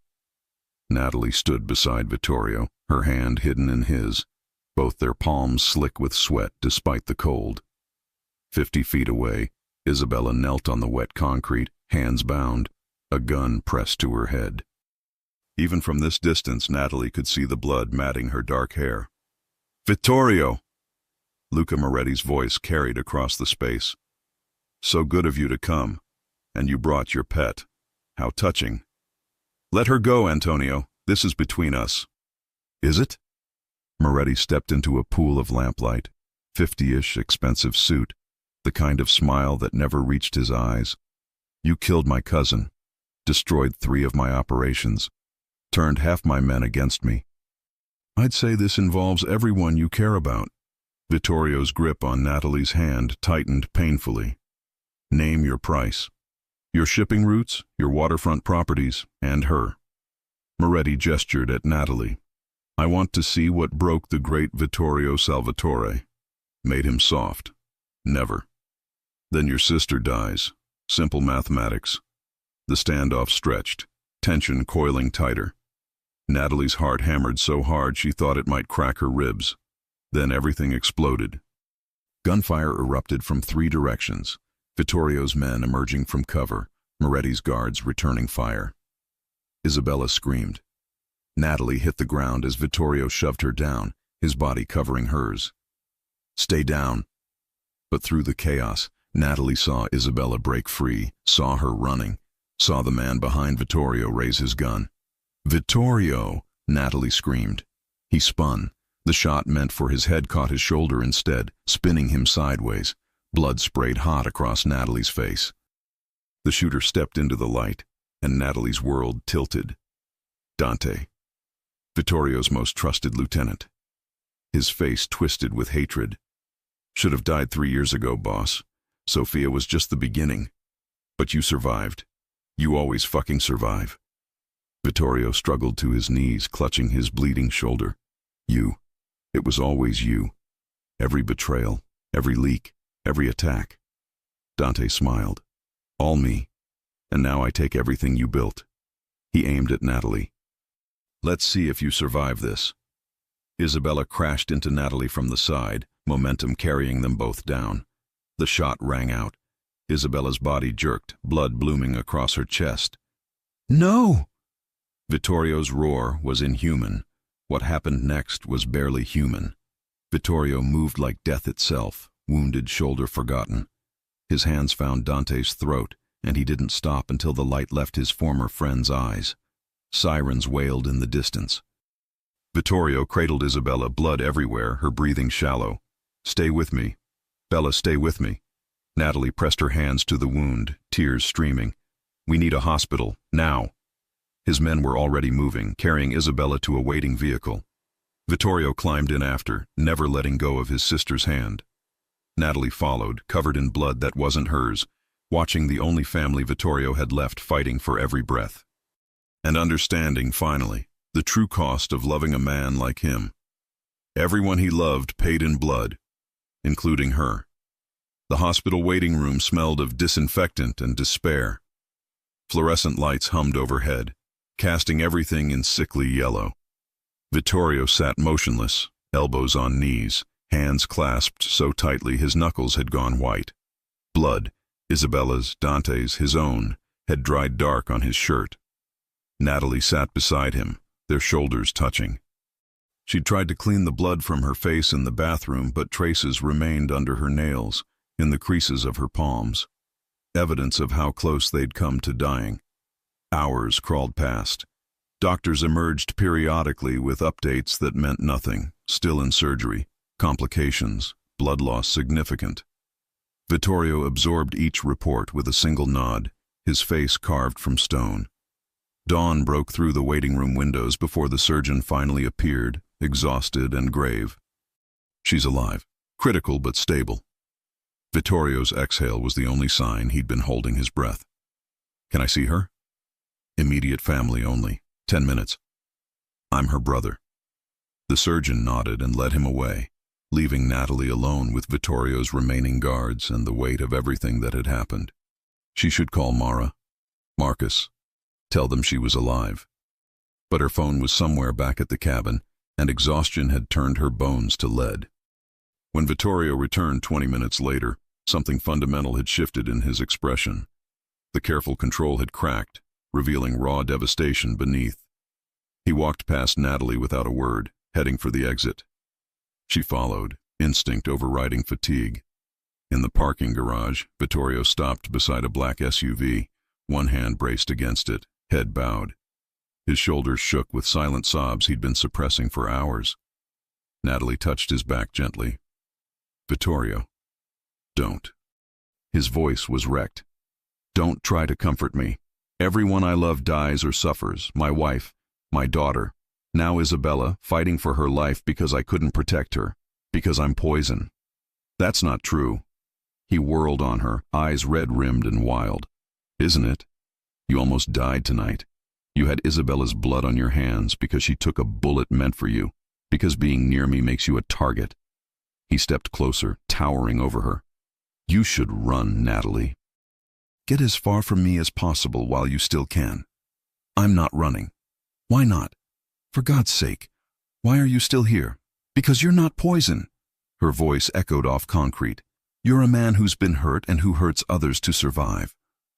Natalie stood beside Vittorio, her hand hidden in his, both their palms slick with sweat despite the cold. 50 feet away, Isabella knelt on the wet concrete, hands bound, a gun pressed to her head. Even from this distance, Natalie could see the blood matting her dark hair. Vittorio! Luca Moretti's voice carried across the space. So good of you to come, and you brought your pet. How touching. Let her go, Antonio. This is between us. Is it? Moretti stepped into a pool of lamplight, 50-ish expensive suit, the kind of smile that never reached his eyes. You killed my cousin, destroyed 3 of my operations, turned half my men against me. I'd say this involves everyone you care about. Vittorio's grip on Natalie's hand tightened painfully. Name your price. Your shipping routes, your waterfront properties, and her. Moretti gestured at Natalie. I want to see what broke the great Vittorio Salvatore. Made him soft. Never. Then your sister dies. Simple mathematics. The standoff stretched, tension coiling tighter. Natalie's heart hammered so hard she thought it might crack her ribs. Then everything exploded. Gunfire erupted from 3 directions. Vittorio's men emerging from cover, Moretti's guards returning fire. Isabella screamed. Natalie hit the ground as Vittorio shoved her down, his body covering hers. Stay down. But through the chaos, Natalie saw Isabella break free, saw her running, saw the man behind Vittorio raise his gun. Vittorio! Natalie screamed. He spun. The shot meant for his head caught his shoulder instead, spinning him sideways. Blood sprayed hot across Natalie's face. The shooter stepped into the light, and Natalie's world tilted. Dante. Vittorio's most trusted lieutenant. His face twisted with hatred. Should have died 3 years ago, boss. Sofia was just the beginning. But you survived. You always fucking survive. Vittorio struggled to his knees, clutching his bleeding shoulder. You. It was always you. Every betrayal, every leak, every attack. Dante smiled. All me. And now I take everything you built. He aimed at Natalie. Let's see if you survive this. Isabella crashed into Natalie from the side, momentum carrying them both down. The shot rang out. Isabella's body jerked, blood blooming across her chest. No! Vittorio's roar was inhuman. What happened next was barely human. Vittorio moved like death itself, wounded shoulder forgotten. His hands found Dante's throat, and he didn't stop until the light left his former friend's eyes. Sirens wailed in the distance. Vittorio cradled Isabella, blood everywhere, her breathing shallow. "Stay with me. Bella, stay with me." Natalie pressed her hands to the wound, tears streaming. "We need a hospital, now." His men were already moving, carrying Isabella to a waiting vehicle. Vittorio climbed in after, never letting go of his sister's hand. Natalie followed, covered in blood that wasn't hers, watching the only family Vittorio had left fighting for every breath. And understanding, finally, the true cost of loving a man like him. Everyone he loved paid in blood, including her. The hospital waiting room smelled of disinfectant and despair. Fluorescent lights hummed overhead, casting everything in sickly yellow. Vittorio sat motionless, elbows on knees, hands clasped so tightly his knuckles had gone white. Blood, Isabella's, Dante's, his own, had dried dark on his shirt. Natalie sat beside him, their shoulders touching. She'd tried to clean the blood from her face in the bathroom, but traces remained under her nails, in the creases of her palms. Evidence of how close they'd come to dying. Hours crawled past. Doctors emerged periodically with updates that meant nothing. Still in surgery. Complications. Blood loss significant. Vittorio absorbed each report with a single nod, his face carved from stone. Dawn broke through the waiting room windows before the surgeon finally appeared, exhausted and grave. "She's alive. Critical but stable." Vittorio's exhale was the only sign he'd been holding his breath. "Can I see her?" "Immediate family only. 10 minutes. I'm her brother." The surgeon nodded and led him away, leaving Natalie alone with Vittorio's remaining guards and the weight of everything that had happened. She should call Mara, Marcus, tell them she was alive. But her phone was somewhere back at the cabin, and exhaustion had turned her bones to lead. When Vittorio returned 20 minutes later, something fundamental had shifted in his expression. The careful control had cracked, revealing raw devastation beneath. He walked past Natalie without a word, heading for the exit. She followed, instinct overriding fatigue. In the parking garage, Vittorio stopped beside a black SUV, one hand braced against it, head bowed. His shoulders shook with silent sobs he'd been suppressing for hours. Natalie touched his back gently. "Vittorio, don't." His voice was wrecked. "Don't try to comfort me. Everyone I love dies or suffers, my wife, my daughter, now Isabella, fighting for her life because I couldn't protect her, because I'm poison. That's not true." He whirled on her, eyes red-rimmed and wild. "Isn't it? You almost died tonight. You had Isabella's blood on your hands because she took a bullet meant for you, because being near me makes you a target." He stepped closer, towering over her. "You should run, Natalie. Get as far from me as possible while you still can." "I'm not running." "Why not? For God's sake, why are you still here?" "Because you're not poison." Her voice echoed off concrete. "You're a man who's been hurt and who hurts others to survive.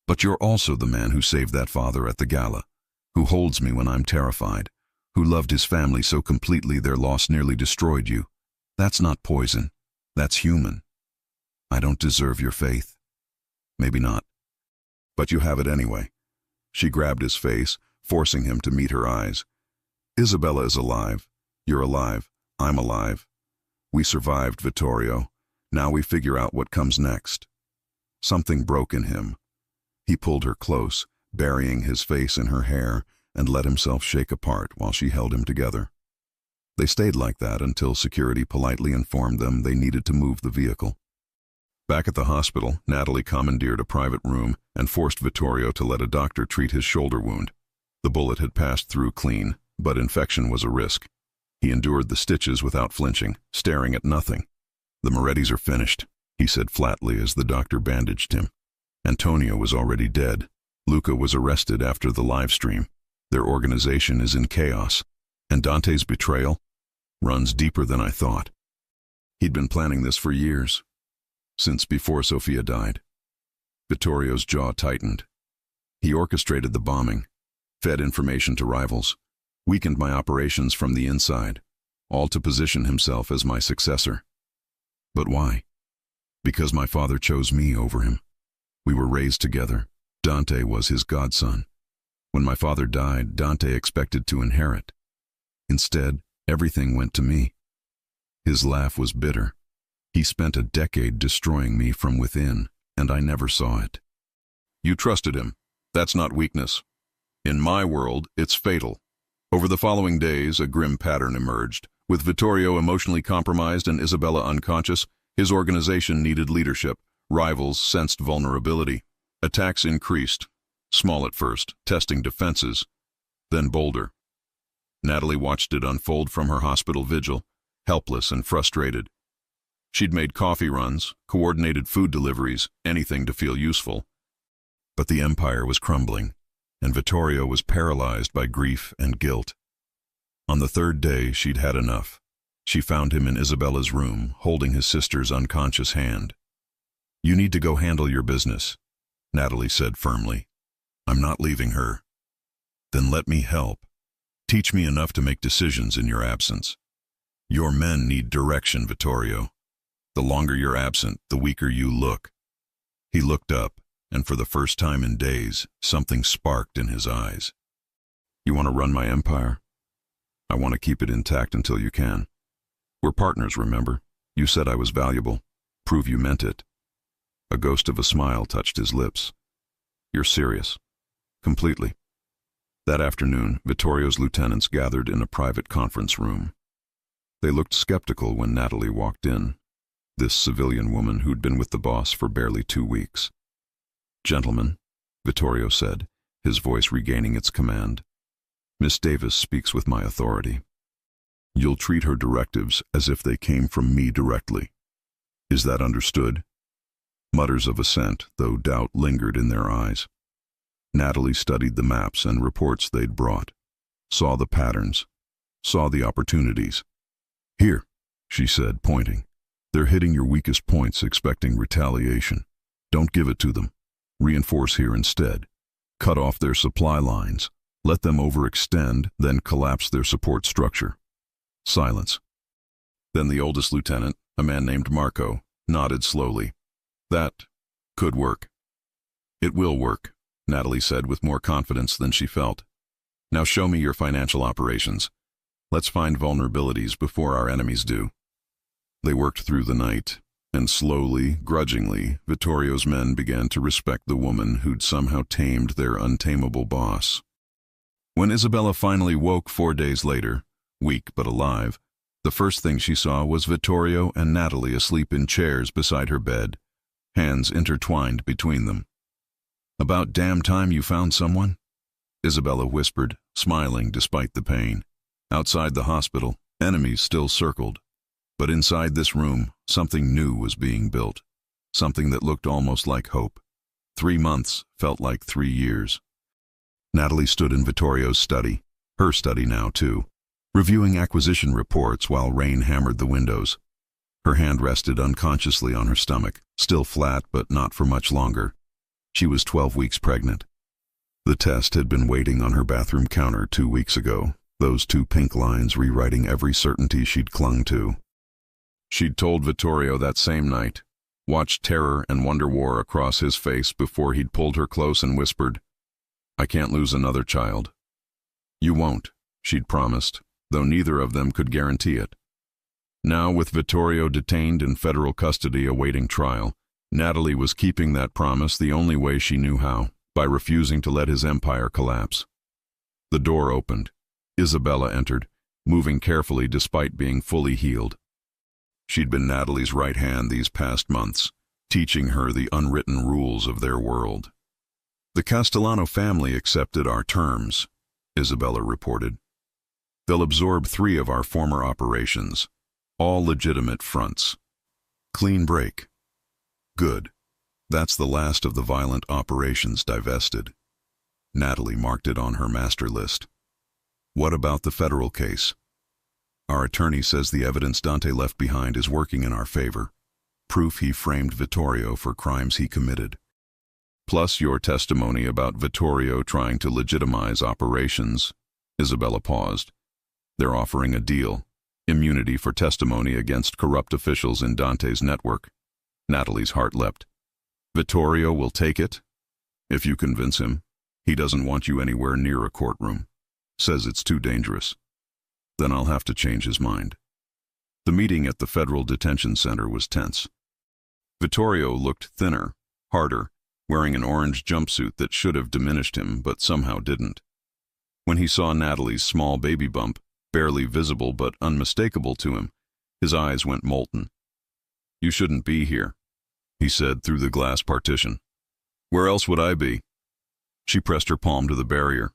But you're also the man who saved that father at the gala, who holds me when I'm terrified, who loved his family so completely their loss nearly destroyed you. That's not poison. That's human. I don't deserve your faith. Maybe not. But you have it anyway." She grabbed his face, forcing him to meet her eyes. "Isabella is alive. You're alive. I'm alive. We survived, Vittorio. Now we figure out what comes next." Something broke in him. He pulled her close, burying his face in her hair, and let himself shake apart while she held him together. They stayed like that until security politely informed them they needed to move the vehicle. Back at the hospital, Natalie commandeered a private room and forced Vittorio to let a doctor treat his shoulder wound. The bullet had passed through clean, but infection was a risk. He endured the stitches without flinching, staring at nothing. "The Morettis are finished," he said flatly as the doctor bandaged him. "Antonio was already dead. Luca was arrested after the live stream. Their organization is in chaos. And Dante's betrayal runs deeper than I thought." He'd been planning this for years, since before Sofia died. Vittorio's jaw tightened. He orchestrated the bombing, fed information to rivals, weakened my operations from the inside, all to position himself as my successor. But why? Because my father chose me over him. We were raised together. Dante was his godson. When my father died, Dante expected to inherit. Instead, everything went to me. His laugh was bitter. He spent a decade destroying me from within, and I never saw it. You trusted him. That's not weakness. In my world, it's fatal. Over the following days, a grim pattern emerged. With Vittorio emotionally compromised and Isabella unconscious, his organization needed leadership. Rivals sensed vulnerability. Attacks increased, small at first, testing defenses, then bolder. Natalie watched it unfold from her hospital vigil, helpless and frustrated. She'd made coffee runs, coordinated food deliveries, anything to feel useful. But the empire was crumbling, and Vittorio was paralyzed by grief and guilt. On the third day, she'd had enough. She found him in Isabella's room, holding his sister's unconscious hand. "You need to go handle your business," Natalie said firmly. "I'm not leaving her." "Then let me help. Teach me enough to make decisions in your absence. Your men need direction, Vittorio. The longer you're absent, the weaker you look." He looked up, and for the first time in days, something sparked in his eyes. "You want to run my empire? I want to keep it intact until you can. We're partners, remember? You said I was valuable. Prove you meant it." A ghost of a smile touched his lips. "You're serious." "Completely." That afternoon, Vittorio's lieutenants gathered in a private conference room. They looked skeptical when Natalie walked in, this civilian woman who'd been with the boss for barely 2 weeks. "Gentlemen," Vittorio said, his voice regaining its command, "Miss Davis speaks with my authority. You'll treat her directives as if they came from me directly. Is that understood?" Mutters of assent, though doubt lingered in their eyes. Natalie studied the maps and reports they'd brought, saw the patterns, saw the opportunities. "Here," she said, pointing. "They're hitting your weakest points, expecting retaliation. Don't give it to them. Reinforce here instead. Cut off their supply lines. Let them overextend, then collapse their support structure." Silence. Then the oldest lieutenant, a man named Marco, nodded slowly. "That could work." "It will work," Natalie said with more confidence than she felt. "Now show me your financial operations. Let's find vulnerabilities before our enemies do." They worked through the night, and slowly, grudgingly, Vittorio's men began to respect the woman who'd somehow tamed their untamable boss. When Isabella finally woke 4 days later, weak but alive, the first thing she saw was Vittorio and Natalie asleep in chairs beside her bed, hands intertwined between them. "About damn time you found someone," Isabella whispered, smiling despite the pain. Outside the hospital, enemies still circled. But inside this room, something new was being built, something that looked almost like hope. 3 months felt like 3 years. Natalie stood in Vittorio's study, her study now too, reviewing acquisition reports while rain hammered the windows. Her hand rested unconsciously on her stomach, still flat but not for much longer. She was 12 weeks pregnant. The test had been waiting on her bathroom counter 2 weeks ago, those 2 pink lines rewriting every certainty she'd clung to. She'd told Vittorio that same night, watched terror and wonder war across his face before he'd pulled her close and whispered, "I can't lose another child." "You won't," she'd promised, though neither of them could guarantee it. Now, with Vittorio detained in federal custody awaiting trial, Natalie was keeping that promise the only way she knew how, by refusing to let his empire collapse. The door opened. Isabella entered, moving carefully despite being fully healed. She'd been Natalie's right hand these past months, teaching her the unwritten rules of their world. "The Castellano family accepted our terms," Isabella reported. "They'll absorb 3 of our former operations, all legitimate fronts. Clean break. Good. That's the last of the violent operations divested." Natalie marked it on her master list. "What about the federal case?" "Our attorney says the evidence Dante left behind is working in our favor. Proof he framed Vittorio for crimes he committed. Plus your testimony about Vittorio trying to legitimize operations." Isabella paused. "They're offering a deal. Immunity for testimony against corrupt officials in Dante's network." Natalie's heart leapt. "Vittorio will take it?" "If you convince him. He doesn't want you anywhere near a courtroom. Says it's too dangerous. Then I'll have to change his mind. The meeting at the Federal Detention Center was tense. Vittorio looked thinner, harder, wearing an orange jumpsuit that should have diminished him but somehow didn't. When he saw Natalie's small baby bump, barely visible but unmistakable to him, his eyes went molten. "You shouldn't be here," he said through the glass partition. "Where else would I be?" She pressed her palm to the barrier.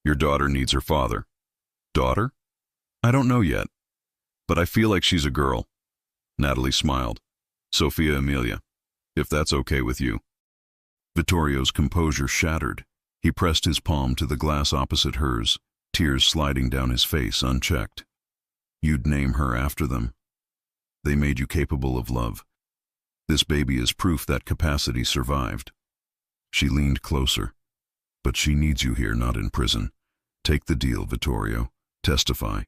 "Your daughter needs her father." "Daughter? I don't know yet, but I feel like she's a girl." Natalie smiled. "Sophia Emilia, if that's okay with you." Vittorio's composure shattered. He pressed his palm to the glass opposite hers, tears sliding down his face unchecked. "You'd name her after them. They made you capable of love. This baby is proof that capacity survived." She leaned closer. "But she needs you here, not in prison. Take the deal, Vittorio. Testify.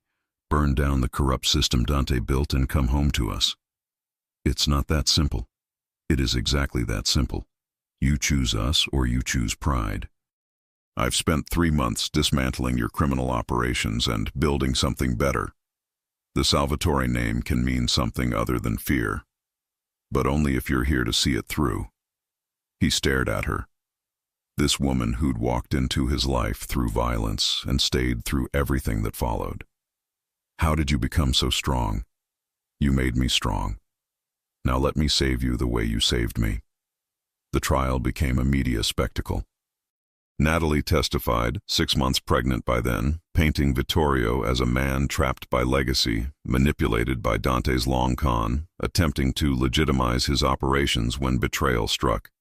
Burn down the corrupt system Dante built and come home to us." "It's not that simple." "It is exactly that simple. You choose us or you choose pride." "I've spent 3 months dismantling your criminal operations and building something better. The Salvatore name can mean something other than fear, but only if you're here to see it through." He stared at her. This woman who'd walked into his life through violence and stayed through everything that followed. "How did you become so strong?" "You made me strong. Now let me save you the way you saved me." The trial became a media spectacle. Natalie testified, 6 months pregnant by then, painting Vittorio as a man trapped by legacy, manipulated by Dante's long con, attempting to legitimize his operations when betrayal struck.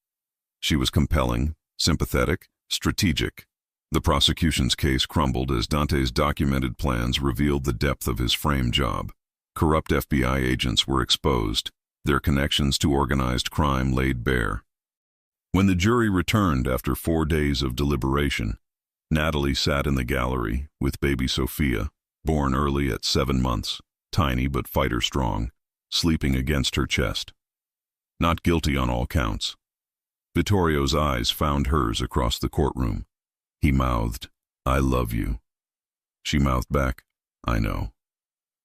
She was compelling, sympathetic, strategic. The prosecution's case crumbled as Dante's documented plans revealed the depth of his frame job. Corrupt FBI agents were exposed, their connections to organized crime laid bare. When the jury returned after 4 days of deliberation, Natalie sat in the gallery with baby Sophia, born early at 7 months, tiny but fighter strong, sleeping against her chest. Not guilty on all counts. Vittorio's eyes found hers across the courtroom. He mouthed, "I love you." She mouthed back, "I know."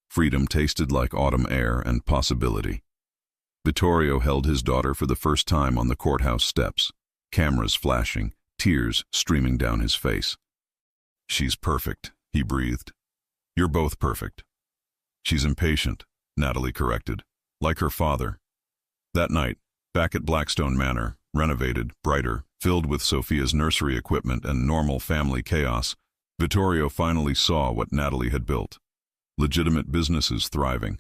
Freedom tasted like autumn air and possibility. Vittorio held his daughter for the first time on the courthouse steps, cameras flashing, tears streaming down his face. "She's perfect," he breathed. "You're both perfect." "She's impatient," Natalie corrected, "like her father." That night, back at Blackstone Manor, renovated, brighter, filled with Sophia's nursery equipment and normal family chaos, Vittorio finally saw what Natalie had built. Legitimate businesses thriving.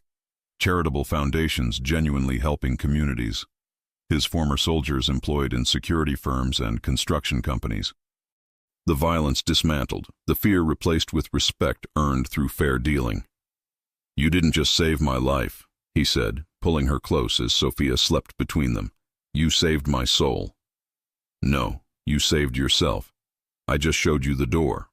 Charitable foundations genuinely helping communities. His former soldiers employed in security firms and construction companies. The violence dismantled, the fear replaced with respect earned through fair dealing. "You didn't just save my life," he said, pulling her close as Sophia slept between them. "You saved my soul." "No, you saved yourself. I just showed you the door."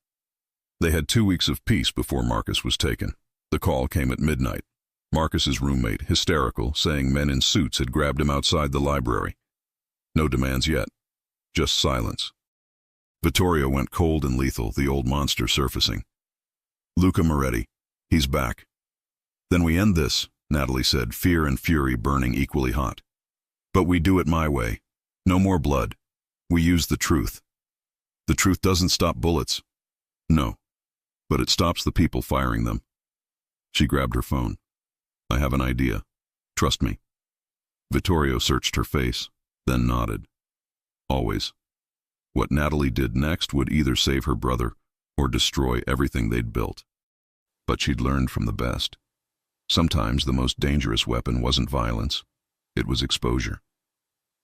They had 2 weeks of peace before Marcus was taken. The call came at midnight. Marcus's roommate, hysterical, saying men in suits had grabbed him outside the library. No demands yet. Just silence. Vittorio went cold and lethal, the old monster surfacing. "Luca Moretti. He's back." "Then we end this," Natalie said, fear and fury burning equally hot. "But we do it my way. No more blood. We use the truth. The truth doesn't stop bullets." "No. But it stops the people firing them." She grabbed her phone. "I have an idea. Trust me." Vittorio searched her face, then nodded. Always. What Natalie did next would either save her brother or destroy everything they'd built. But she'd learned from the best. Sometimes the most dangerous weapon wasn't violence. It was exposure.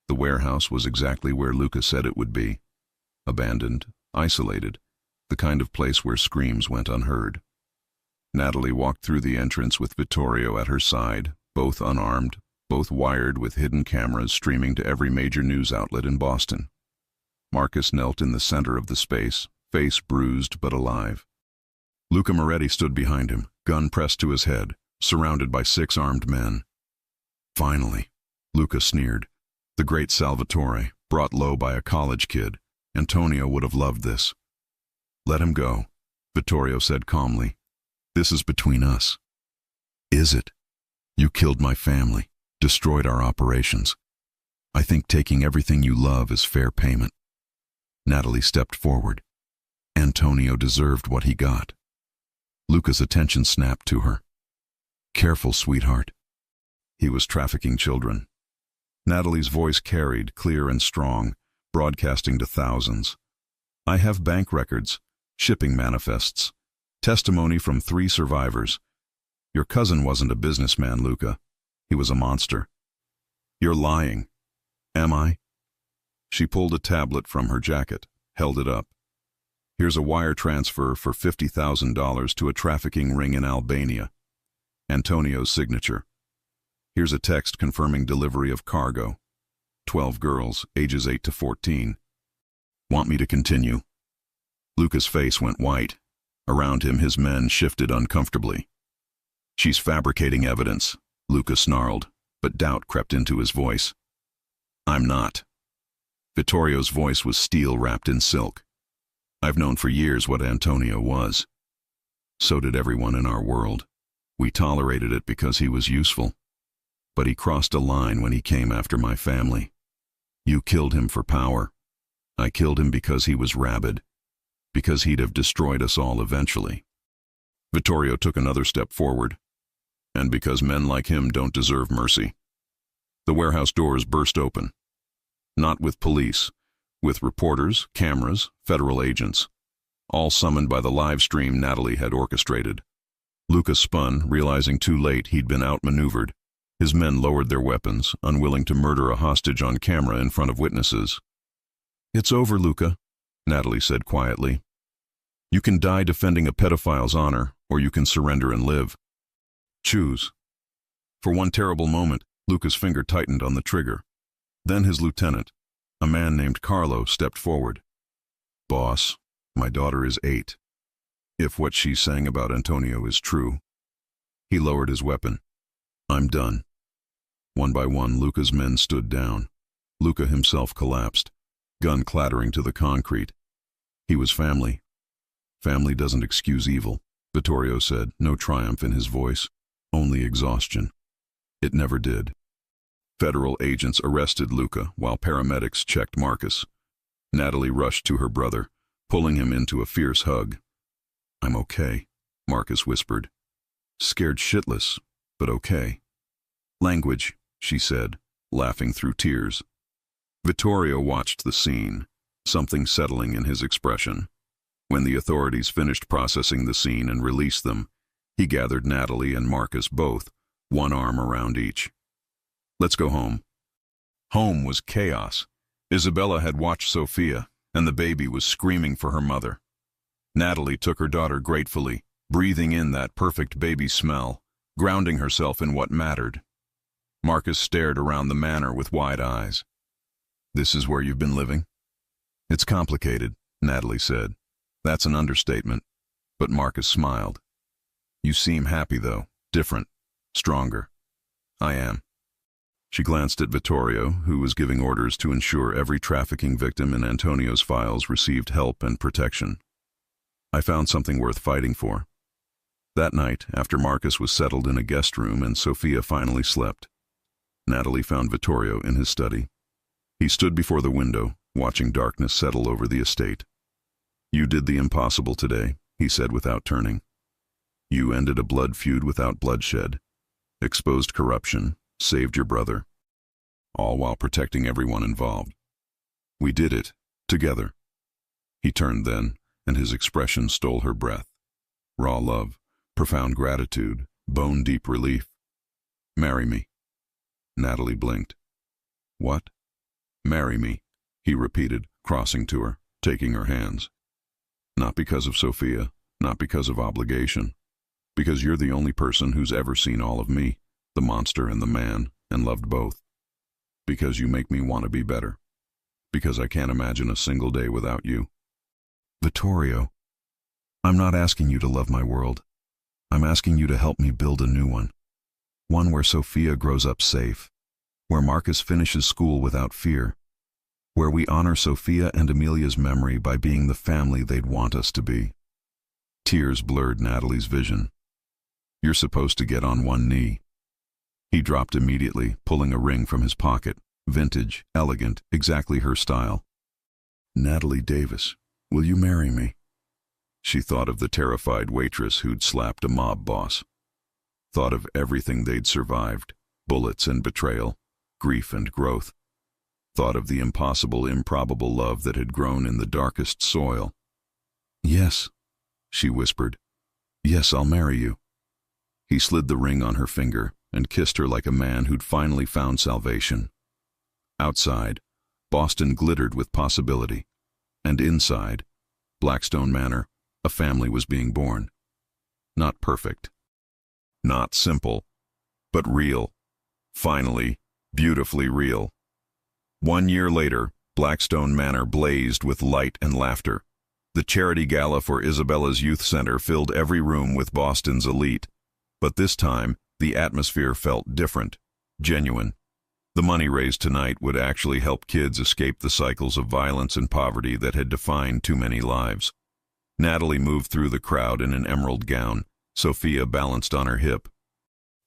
The warehouse was exactly where Luca said it would be. Abandoned, isolated, the kind of place where screams went unheard. Natalie walked through the entrance with Vittorio at her side, both unarmed, both wired with hidden cameras streaming to every major news outlet in Boston. Marcus knelt in the center of the space, face bruised but alive. Luca Moretti stood behind him, gun pressed to his head, surrounded by 6 armed men. "Finally," Luca sneered. The great Salvatore, brought low by a college kid, Antonio would have loved this. Let him go, Vittorio said calmly. This is between us. Is it? You killed my family, destroyed our operations. I think taking everything you love is fair payment. Natalie stepped forward. Antonio deserved what he got. Luca's attention snapped to her. Careful, sweetheart. He was trafficking children. Natalie's voice carried, clear and strong, broadcasting to thousands. I have bank records, shipping manifests, testimony from 3 survivors. Your cousin wasn't a businessman, Luca. He was a monster. You're lying. Am I? She pulled a tablet from her jacket, held it up. Here's a wire transfer for $50,000 to a trafficking ring in Albania. Antonio's signature. Here's a text confirming delivery of cargo. 12 girls, ages 8 to 14. Want me to continue? Luca's face went white. Around him, his men shifted uncomfortably. She's fabricating evidence, Luca snarled, but doubt crept into his voice. I'm not. Vittorio's voice was steel wrapped in silk. I've known for years what Antonio was. So did everyone in our world. We tolerated it because he was useful. But he crossed a line when he came after my family. You killed him for power. I killed him because he was rabid, because he'd have destroyed us all eventually. Vittorio took another step forward, and because men like him don't deserve mercy. The warehouse doors burst open. Not with police, with reporters, cameras, federal agents, all summoned by the live stream Natalie had orchestrated. Luca spun, realizing too late he'd been outmaneuvered. His men lowered their weapons, unwilling to murder a hostage on camera in front of witnesses. It's over, Luca, Natalie said quietly. You can die defending a pedophile's honor, or you can surrender and live. Choose. For one terrible moment, Luca's finger tightened on the trigger. Then his lieutenant, a man named Carlo, stepped forward. Boss, my daughter is 8. If what she's saying about Antonio is true. He lowered his weapon. I'm done. One by one, Luca's men stood down. Luca himself collapsed, gun clattering to the concrete. He was family. Family doesn't excuse evil, Vittorio said, no triumph in his voice, only exhaustion. It never did. Federal agents arrested Luca while paramedics checked Marcus. Natalie rushed to her brother, pulling him into a fierce hug. I'm okay, Marcus whispered. Scared shitless, but okay. Language, she said, laughing through tears. Vittorio watched the scene, something settling in his expression. When the authorities finished processing the scene and released them, he gathered Natalie and Marcus both, one arm around each. Let's go home. Home was chaos. Isabella had watched Sophia, and the baby was screaming for her mother. Natalie took her daughter gratefully, breathing in that perfect baby smell, grounding herself in what mattered. Marcus stared around the manor with wide eyes. This is where you've been living? It's complicated, Natalie said. That's an understatement. But Marcus smiled. You seem happy, though. Different. Stronger. I am. She glanced at Vittorio, who was giving orders to ensure every trafficking victim in Antonio's files received help and protection. I found something worth fighting for. That night, after Marcus was settled in a guest room and Sophia finally slept, Natalie found Vittorio in his study. He stood before the window, watching darkness settle over the estate. You did the impossible today, he said without turning. You ended a blood feud without bloodshed, exposed corruption, saved your brother, all while protecting everyone involved. We did it, together. He turned then, and his expression stole her breath. Raw love, profound gratitude, bone-deep relief. Marry me. Natalie blinked. What? Marry me, he repeated, crossing to her, taking her hands. Not because of Sophia, not because of obligation. Because you're the only person who's ever seen all of me, the monster and the man, and loved both. Because you make me want to be better. Because I can't imagine a single day without you. Vittorio, I'm not asking you to love my world. I'm asking you to help me build a new one. One where Sophia grows up safe. Where Marcus finishes school without fear. where we honor Sophia and Amelia's memory by being the family they'd want us to be. Tears blurred Natalie's vision. You're supposed to get on one knee. He dropped immediately, pulling a ring from his pocket. Vintage, elegant, exactly her style. Natalie Davis, will you marry me? She thought of the terrified waitress who'd slapped a mob boss. Thought of everything they'd survived, bullets and betrayal, grief and growth. Thought of the impossible, improbable love that had grown in the darkest soil. Yes, she whispered. Yes, I'll marry you. He slid the ring on her finger and kissed her like a man who'd finally found salvation. Outside, Boston glittered with possibility. And inside, Blackstone Manor, a family was being born. Not perfect. Not simple. But real. Finally, beautifully real. 1 year later, Blackstone Manor blazed with light and laughter. The charity gala for Isabella's youth center filled every room with Boston's elite. But this time, the atmosphere felt different, genuine. The money raised tonight would actually help kids escape the cycles of violence and poverty that had defined too many lives. Natalie moved through the crowd in an emerald gown, Sophia balanced on her hip.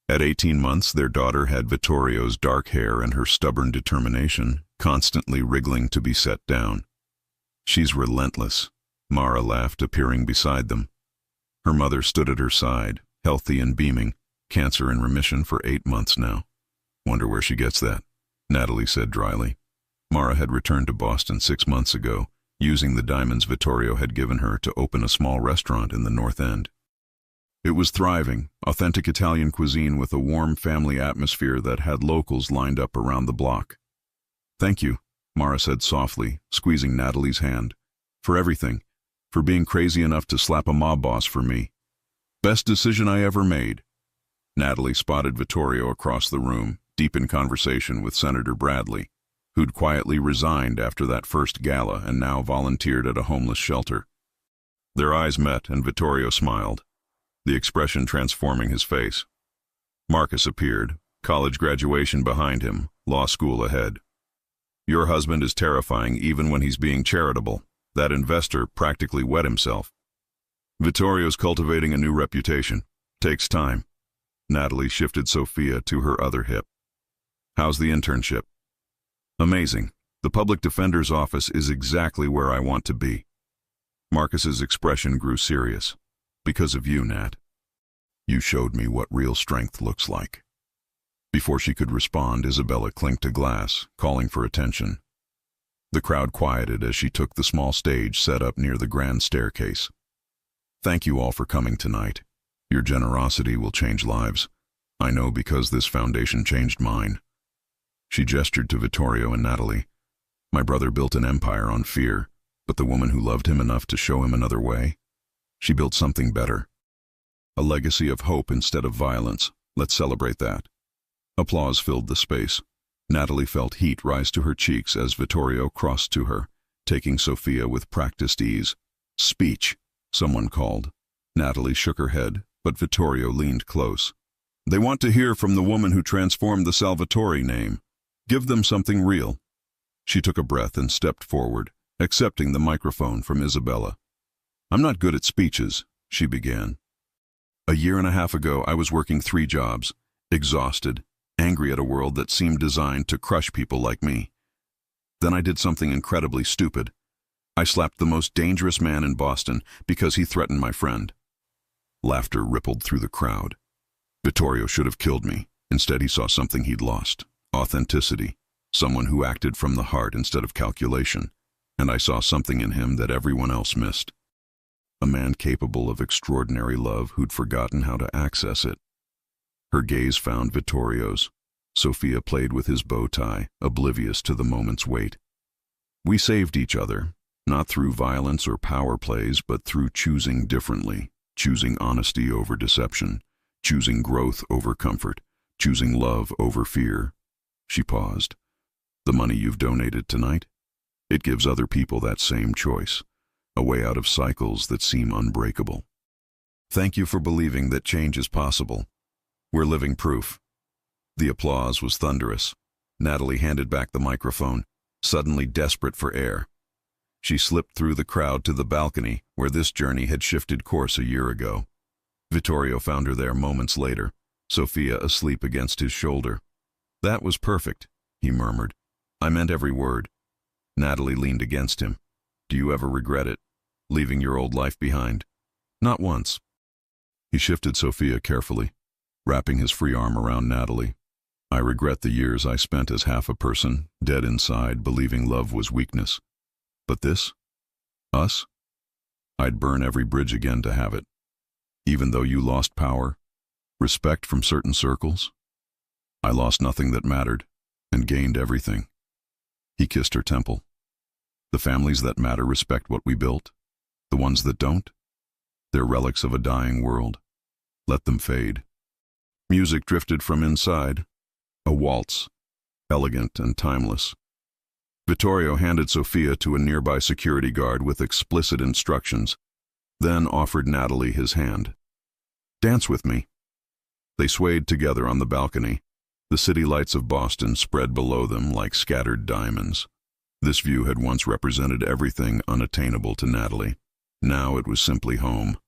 At 18 months, their daughter had Vittorio's dark hair and her stubborn determination, constantly wriggling to be set down. She's relentless, Mara laughed, appearing beside them. Her mother stood at her side, healthy and beaming, cancer in remission for 8 months now. Wonder where she gets that, Natalie said dryly. Mara had returned to Boston 6 months ago, using the diamonds Vittorio had given her to open a small restaurant in the North End. It was thriving, authentic Italian cuisine with a warm family atmosphere that had locals lined up around the block. Thank you, Mara said softly, squeezing Natalie's hand. For everything. For being crazy enough to slap a mob boss for me. Best decision I ever made. Natalie spotted Vittorio across the room, deep in conversation with Senator Bradley, who'd quietly resigned after that first gala and now volunteered at a homeless shelter. Their eyes met and Vittorio smiled, the expression transforming his face. Marcus appeared, college graduation behind him, law school ahead. Your husband is terrifying even when he's being charitable. That investor practically wet himself. Vittorio's cultivating a new reputation. Takes time. Natalie shifted Sophia to her other hip. How's the internship? Amazing. The public defender's office is exactly where I want to be. Marcus's expression grew serious. Because of you, Nat. You showed me what real strength looks like. Before she could respond, Isabella clinked a glass, calling for attention. The crowd quieted as she took the small stage set up near the grand staircase. Thank you all for coming tonight. Your generosity will change lives. I know because this foundation changed mine. She gestured to Vittorio and Natalie. My brother built an empire on fear, but the woman who loved him enough to show him another way? She built something better. A legacy of hope instead of violence. Let's celebrate that. Applause filled the space. Natalie felt heat rise to her cheeks as Vittorio crossed to her, taking Sophia with practiced ease. Speech, someone called. Natalie shook her head, but Vittorio leaned close. They want to hear from the woman who transformed the Salvatore name. Give them something real. She took a breath and stepped forward, accepting the microphone from Isabella. I'm not good at speeches, she began. A year and a half ago, I was working 3 jobs, exhausted, angry at a world that seemed designed to crush people like me. Then I did something incredibly stupid. I slapped the most dangerous man in Boston because he threatened my friend. Laughter rippled through the crowd. Vittorio should have killed me. Instead, he saw something he'd lost. Authenticity. Someone who acted from the heart instead of calculation. And I saw something in him that everyone else missed. A man capable of extraordinary love who'd forgotten how to access it. Her gaze found Vittorio's. Sophia played with his bow tie, oblivious to the moment's weight. We saved each other, not through violence or power plays, but through choosing differently, choosing honesty over deception, choosing growth over comfort, choosing love over fear. She paused. The money you've donated tonight? It gives other people that same choice, a way out of cycles that seem unbreakable. Thank you for believing that change is possible. We're living proof. The applause was thunderous. Natalie handed back the microphone. suddenly desperate for air. She slipped through the crowd to the balcony where this journey had shifted course a year ago. Vittorio found her there moments later, Sofia asleep against his shoulder. "That was perfect," he murmured. "I meant every word." Natalie leaned against him. "Do you ever regret it, leaving your old life behind?" "Not once." He shifted Sofia carefully, wrapping his free arm around Natalie. "I regret the years I spent as half a person, dead inside, believing love was weakness. But this? Us? I'd burn every bridge again to have it. Even though you lost power, respect from certain circles, I lost nothing that mattered and gained everything." He kissed her temple. "The families that matter respect what we built. The ones that don't, they're relics of a dying world. Let them fade." Music drifted from inside, a waltz, elegant and timeless. Vittorio handed Sofia to a nearby security guard with explicit instructions, then offered Natalie his hand. "Dance with me." They swayed together on the balcony, the city lights of Boston spread below them like scattered diamonds. This view had once represented everything unattainable to Natalie. Now it was simply home.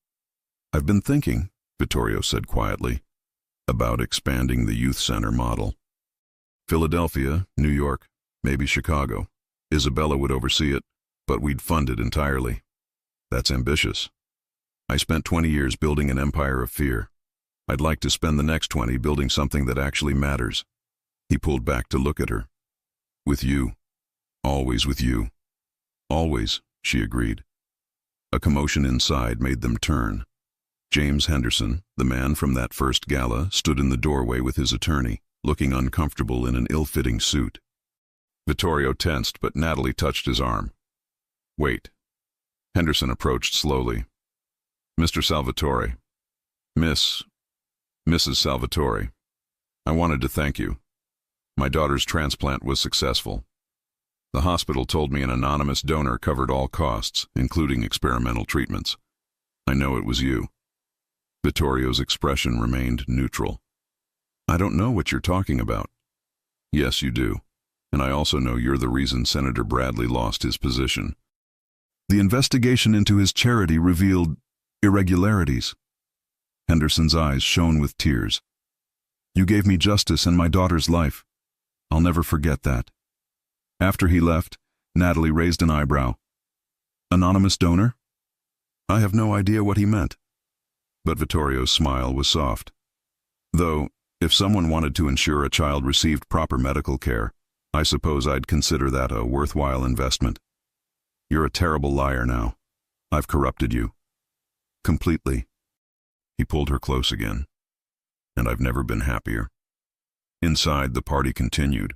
"I've been thinking," Vittorio said quietly, "about expanding the youth center model. Philadelphia, New York, maybe Chicago. Isabella would oversee it, but we'd fund it entirely. That's ambitious. I spent 20 years building an empire of fear. I'd like to spend the next 20 building something that actually matters." He pulled back to look at her. "With you. Always with you." "Always," she agreed. A commotion inside made them turn. James Henderson, the man from that first gala, stood in the doorway with his attorney, looking uncomfortable in an ill-fitting suit. Vittorio tensed, but Natalie touched his arm. "Wait." Henderson approached slowly. "Mr. Salvatore. Mrs. Salvatore. I wanted to thank you. My daughter's transplant was successful. The hospital told me an anonymous donor covered all costs, including experimental treatments. I know it was you." Vittorio's expression remained neutral. "I don't know what you're talking about." "Yes, you do. And I also know you're the reason Senator Bradley lost his position. The investigation into his charity revealed irregularities." Henderson's eyes shone with tears. "You gave me justice and my daughter's life. I'll never forget that." After he left, Natalie raised an eyebrow. "Anonymous donor?" "I have no idea what he meant." But Vittorio's smile was soft. "Though, if someone wanted to ensure a child received proper medical care, I suppose I'd consider that a worthwhile investment. You're a terrible liar now. I've corrupted you. Completely." He pulled her close again. "And I've never been happier." Inside, the party continued.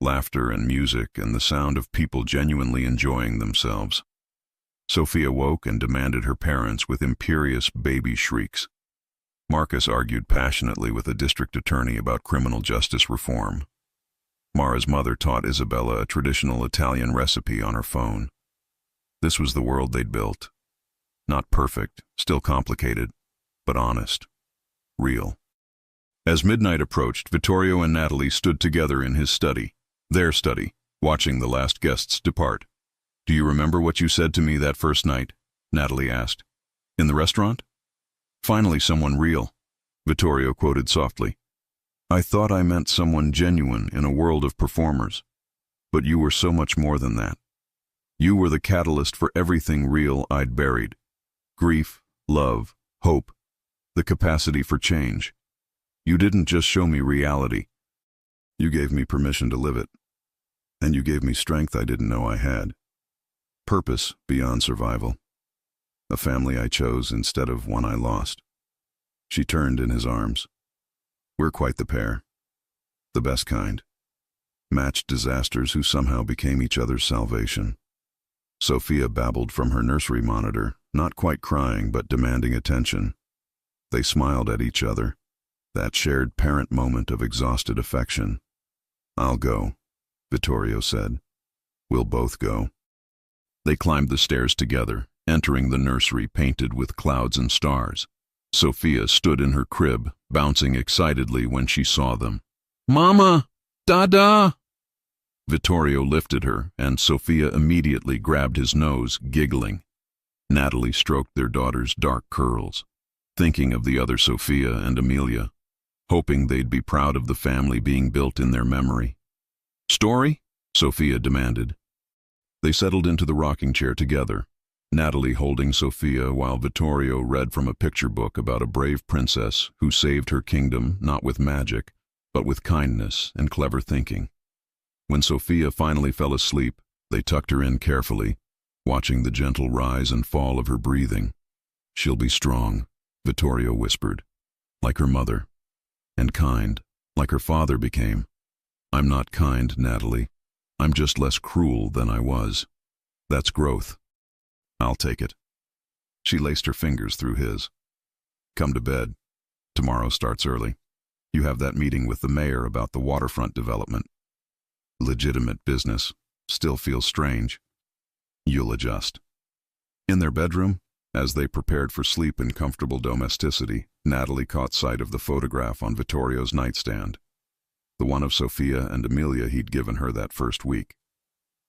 Laughter and music and the sound of people genuinely enjoying themselves. Sofia woke and demanded her parents with imperious baby shrieks. Marcus argued passionately with a district attorney about criminal justice reform. Mara's mother taught Isabella a traditional Italian recipe on her phone. This was the world they'd built. Not perfect, still complicated, but honest, real. As midnight approached, Vittorio and Natalie stood together in his study, their study, watching the last guests depart. "Do you remember what you said to me that first night?" Natalie asked. "In the restaurant?" "Finally someone real," Vittorio quoted softly. "I thought I meant someone genuine in a world of performers. But you were so much more than that. You were the catalyst for everything real I'd buried. Grief, love, hope, the capacity for change. You didn't just show me reality. You gave me permission to live it. And you gave me strength I didn't know I had. Purpose beyond survival. A family I chose instead of one I lost." She turned in his arms. "We're quite the pair. The best kind. Matched disasters who somehow became each other's salvation." Sofia babbled from her nursery monitor, not quite crying but demanding attention. They smiled at each other, that shared parent moment of exhausted affection. "I'll go," Vittorio said. "We'll both go." They climbed the stairs together, entering the nursery painted with clouds and stars. Sofia stood in her crib, bouncing excitedly when she saw them. "Mama! Dada!" Vittorio lifted her, and Sofia immediately grabbed his nose, giggling. Natalie stroked their daughter's dark curls, thinking of the other Sofia and Amelia, hoping they'd be proud of the family being built in their memory. "Story?" Sofia demanded. They settled into the rocking chair together, Natalie holding Sofia while Vittorio read from a picture book about a brave princess who saved her kingdom not with magic, but with kindness and clever thinking. When Sofia finally fell asleep, they tucked her in carefully, watching the gentle rise and fall of her breathing. "She'll be strong," Vittorio whispered, "like her mother, and kind, like her father became." "I'm not kind, Natalie. I'm just less cruel than I was. That's growth. I'll take it." She laced her fingers through his. "Come to bed. Tomorrow starts early. You have that meeting with the mayor about the waterfront development. Legitimate business. Still feels strange. You'll adjust." In their bedroom, as they prepared for sleep in comfortable domesticity, Natalie caught sight of the photograph on Vittorio's nightstand, the one of Sofia and Amelia he'd given her that first week.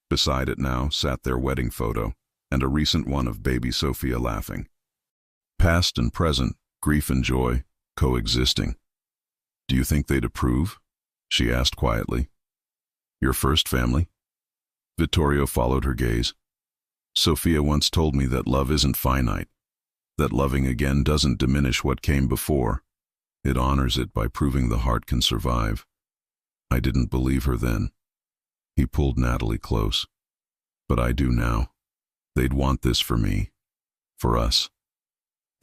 Beside it now sat their wedding photo, and a recent one of baby Sofia laughing. Past and present, grief and joy, coexisting. "Do you think they'd approve?" she asked quietly. "Your first family?" Vittorio followed her gaze. "Sofia once told me that love isn't finite, that loving again doesn't diminish what came before. It honors it by proving the heart can survive." I didn't believe her then. He pulled Natalie close. "But I do now. They'd want this for me, for us.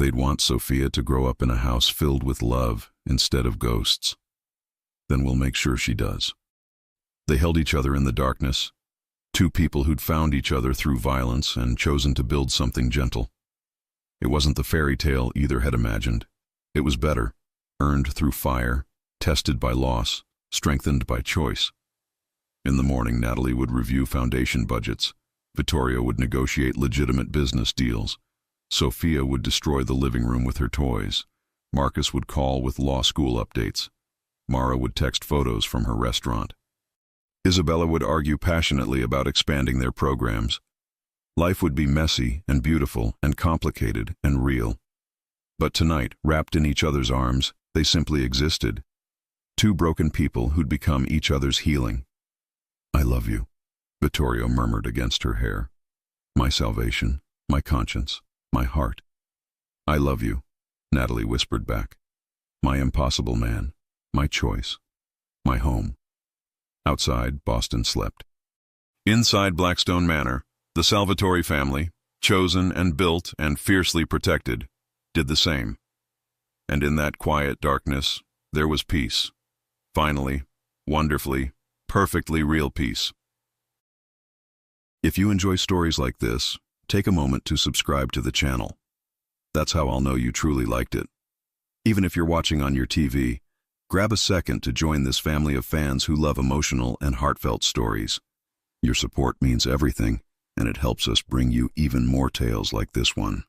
They'd want Sofia to grow up in a house filled with love instead of ghosts. Then we'll make sure she does." They held each other in the darkness, two people who'd found each other through violence and chosen to build something gentle. It wasn't the fairy tale either had imagined. It was better, earned through fire, tested by loss, strengthened by choice. In the morning, Natalie would review foundation budgets. Vittorio would negotiate legitimate business deals. Sofia would destroy the living room with her toys. Marcus would call with law school updates. Mara would text photos from her restaurant. Isabella would argue passionately about expanding their programs. Life would be messy and beautiful and complicated and real. But tonight, wrapped in each other's arms, they simply existed. Two broken people who'd become each other's healing. "I love you," Vittorio murmured against her hair. "My salvation, my conscience, my heart." "I love you," Natalie whispered back. "My impossible man, my choice, my home." Outside, Boston slept. Inside Blackstone Manor, the Salvatore family, chosen and built and fiercely protected, did the same. And in that quiet darkness, there was peace. Finally, wonderfully, perfectly real peace. If you enjoy stories like this, take a moment to subscribe to the channel. That's how I'll know you truly liked it. Even if you're watching on your TV, grab a second to join this family of fans who love emotional and heartfelt stories. Your support means everything, and it helps us bring you even more tales like this one.